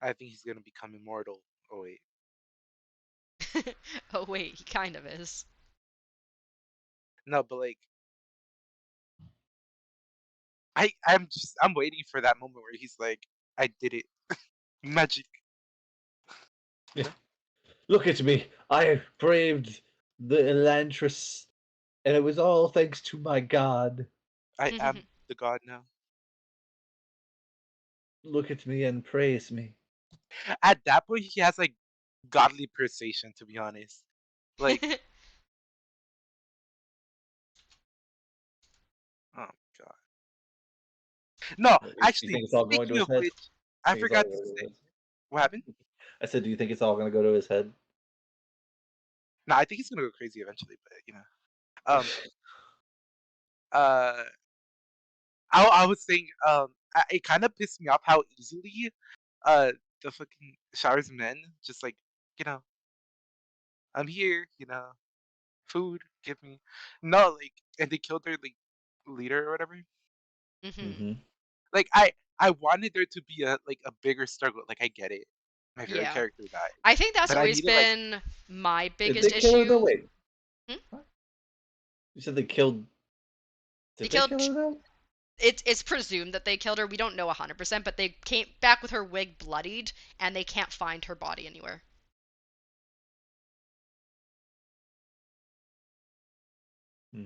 I think he's gonna become immortal. Oh wait, Oh wait, he kind of is. no, but like I'm waiting for that moment where he's like, I did it, magic. Yeah. Look at me. I braved the Elantris, and it was all thanks to my god. I am the god now. Look at me and praise me. At that point, he has like godly persuasion. To be honest, like oh my god. No, Do you actually, think it's all going to speaking his of head? which, I Think it's all forgot going to to go to say his what happened. I said, do you think it's all going to go to his head? No, I think he's gonna go crazy eventually, but you know, um, uh, I was saying, it kind of pissed me off how easily, uh, the fucking Shower's men just like, you know, I'm here, you know, food, give me, no, like, and they killed their like leader or whatever. hmm Mm-hmm. Like, I wanted there to be a like a bigger struggle. Like, I get it, my favorite Yeah. character died, I think that's but I always needed like, been my Did they biggest kill her though? issue. Wait. Hmm? What? You said they killed. They Did they killed. kill her though? It's presumed that they killed her. We don't know 100%, but they came back with her wig bloodied, and they can't find her body anywhere. Hmm.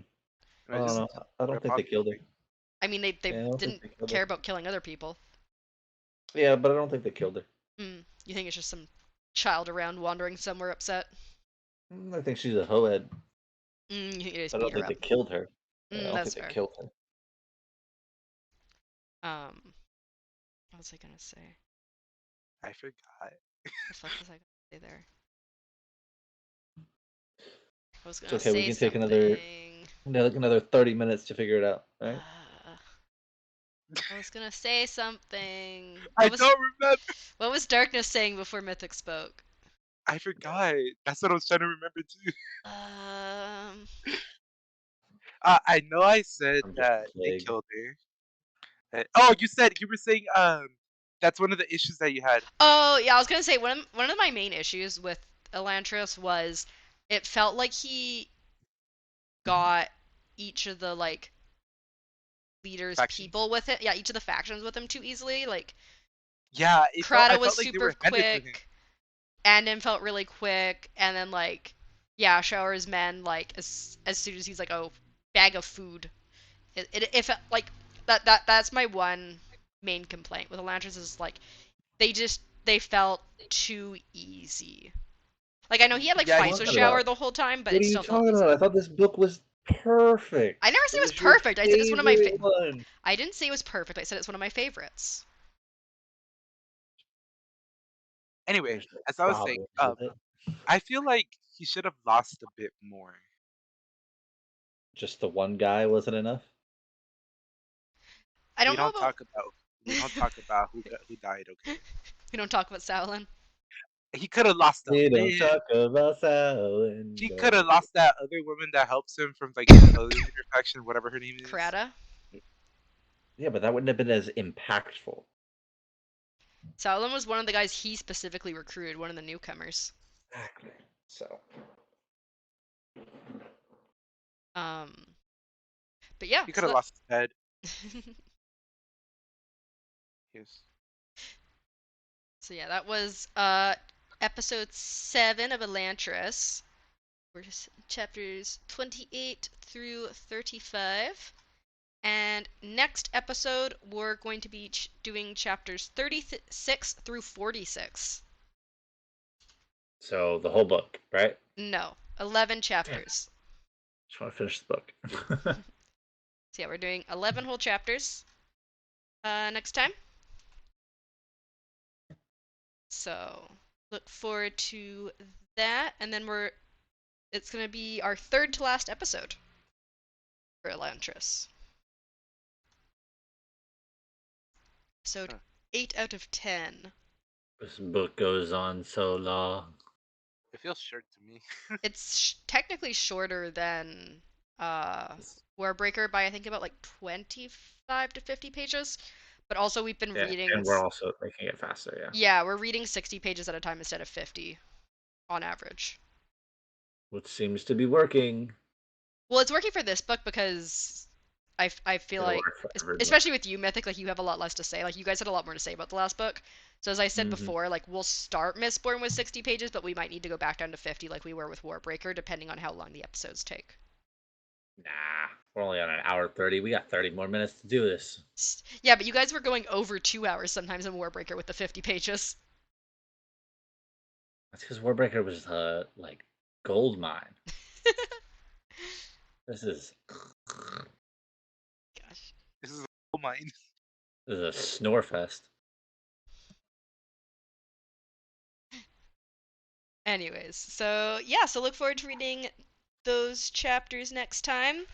I don't just know. I they're don't think they killed her. apologizing. I mean, they Yeah, I don't think didn't they killed her. care about killing other people. Yeah, but I don't think they killed her. You think it's just some child around wandering somewhere upset? I think she's a hohead. You think they just I beat don't her think they up? killed her. I don't That's think they fair. killed her. What was I gonna say? I forgot. The fuck was I gonna say there? I was It's gonna okay. We say can take another something. another 30 minutes to figure it out. All right. Uh, I was gonna say something. I don't remember. What was Darkness saying before Mythic spoke? I forgot. That's what I was trying to remember too. Um. I know I said I'm just a that they plague. killed her. Oh, you were saying that's one of the issues that you had. Oh yeah, I was gonna say one of my main issues with Elantris was it felt like he got each of the like leaders' Factions. people with it. Yeah, each of the factions with him too easily. Like Yeah, I Krata was felt like they super were headed for him. quick, Andon felt really quick, and then like yeah, Shower's men like as soon as he's like oh bag of food, it felt like that's my one main complaint with Elantris is like they felt too easy. Like I know he had like Yeah, fights he, with Talking Shower about? the whole time, but What it are you still felt talking about? easy. I thought this book was I perfect. never It said it was was your perfect. I said it's one of my favorite one. I didn't say it was perfect. I said it's one of my favorites. anyway, There's no as I was saying, problem with it. I feel like he should have lost a bit more. Just the one guy wasn't enough. I We don't know don't about talk about we don't talk about who died. Okay, we don't talk about Sauron. he could have lost a We don't bit. talk about Salad. He could have lost that other woman that helps him from like the other leader faction, whatever her name is. Krata. Yeah, but that wouldn't have been as impactful. Sauron was one of the guys he specifically recruited, one of the newcomers. Exactly. So Um, but yeah, He could so have that lost his head. Yes. so yeah, that was episode 7 of Elantris. We're just chapters 28 through 35. And next episode, we're going to be doing chapters 36 through 46. So the whole book, right? No, 11 Damn, chapters. just want to finish the book. So yeah, we're doing 11 whole chapters next time. So look forward to that. And then it's going to be our third to last episode for Elantris. Episode 8 out of 10. This book goes on so long. It feels short to me. It's technically shorter than Warbreaker by I think about like 25 to 50 pages. But also we've been Yeah, reading. and we're also making it faster. Yeah. Yeah, we're reading 60 pages at a time instead of 50 on average. Which seems to be working. Well, it's working for this book because I feel It'll like, work for every book. especially with you, Mythic, like you have a lot less to say. Like you guys had a lot more to say about the last book. So as I said Mm-hmm. before, like we'll start Mistborn with 60 pages, but we might need to go back down to 50 like we were with Warbreaker, depending on how long the episodes take. Nah, we're only on an hour 30. We got 30 more minutes to do this. Yeah, but you guys were going over 2 hours sometimes in Warbreaker with the 50 pages. That's because Warbreaker was like gold mine. This is Gosh. This is all mine. this is a snore fest. Anyways, so yeah, so look forward to reading those chapters next time.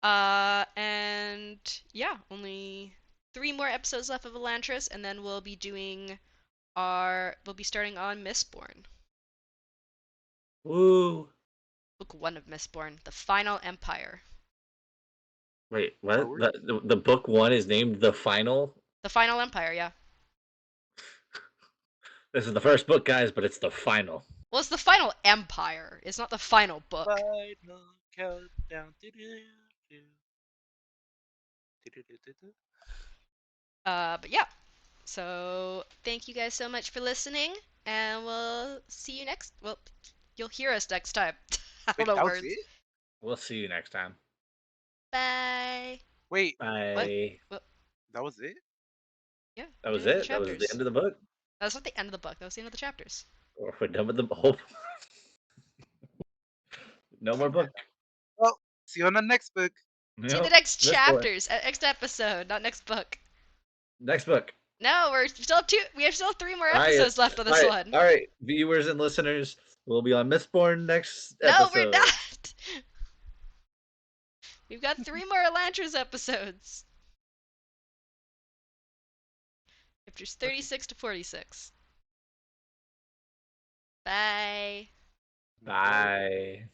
And yeah, only 3 more episodes left of Elantris, and then we'll be starting on Mistborn. Woo! Book 1 of Mistborn, The Final Empire. Wait, Are what? we? The book one is named The Final? The Final Empire, yeah. This is the first book, guys, but it's the final. Well, it's the Final Empire. It's not the final book. Final countdown. But yeah. So thank you guys so much for listening, and we'll see you next. Well, you'll hear us next time. I don't Wait, know that was words. it? We'll see you next time. Bye. Wait, What? Bye. What? that was it? Yeah, That we're was doing the it? That was the chapters. end of the book? That's not the end of the book. That was the end of the chapters. Or we're done with the whole. No more book. Well, see you on the next book. See the Nope. next This boy. chapters, next episode, not next book. Next book. No, we're still two. We have still 3 more All right. episodes left on this one. All right. Viewers and listeners, we'll be on Mistborn next No, we're episode. not. We've got 3 more Elantris episodes. Chapters 36 to 46. Bye. Bye. Bye.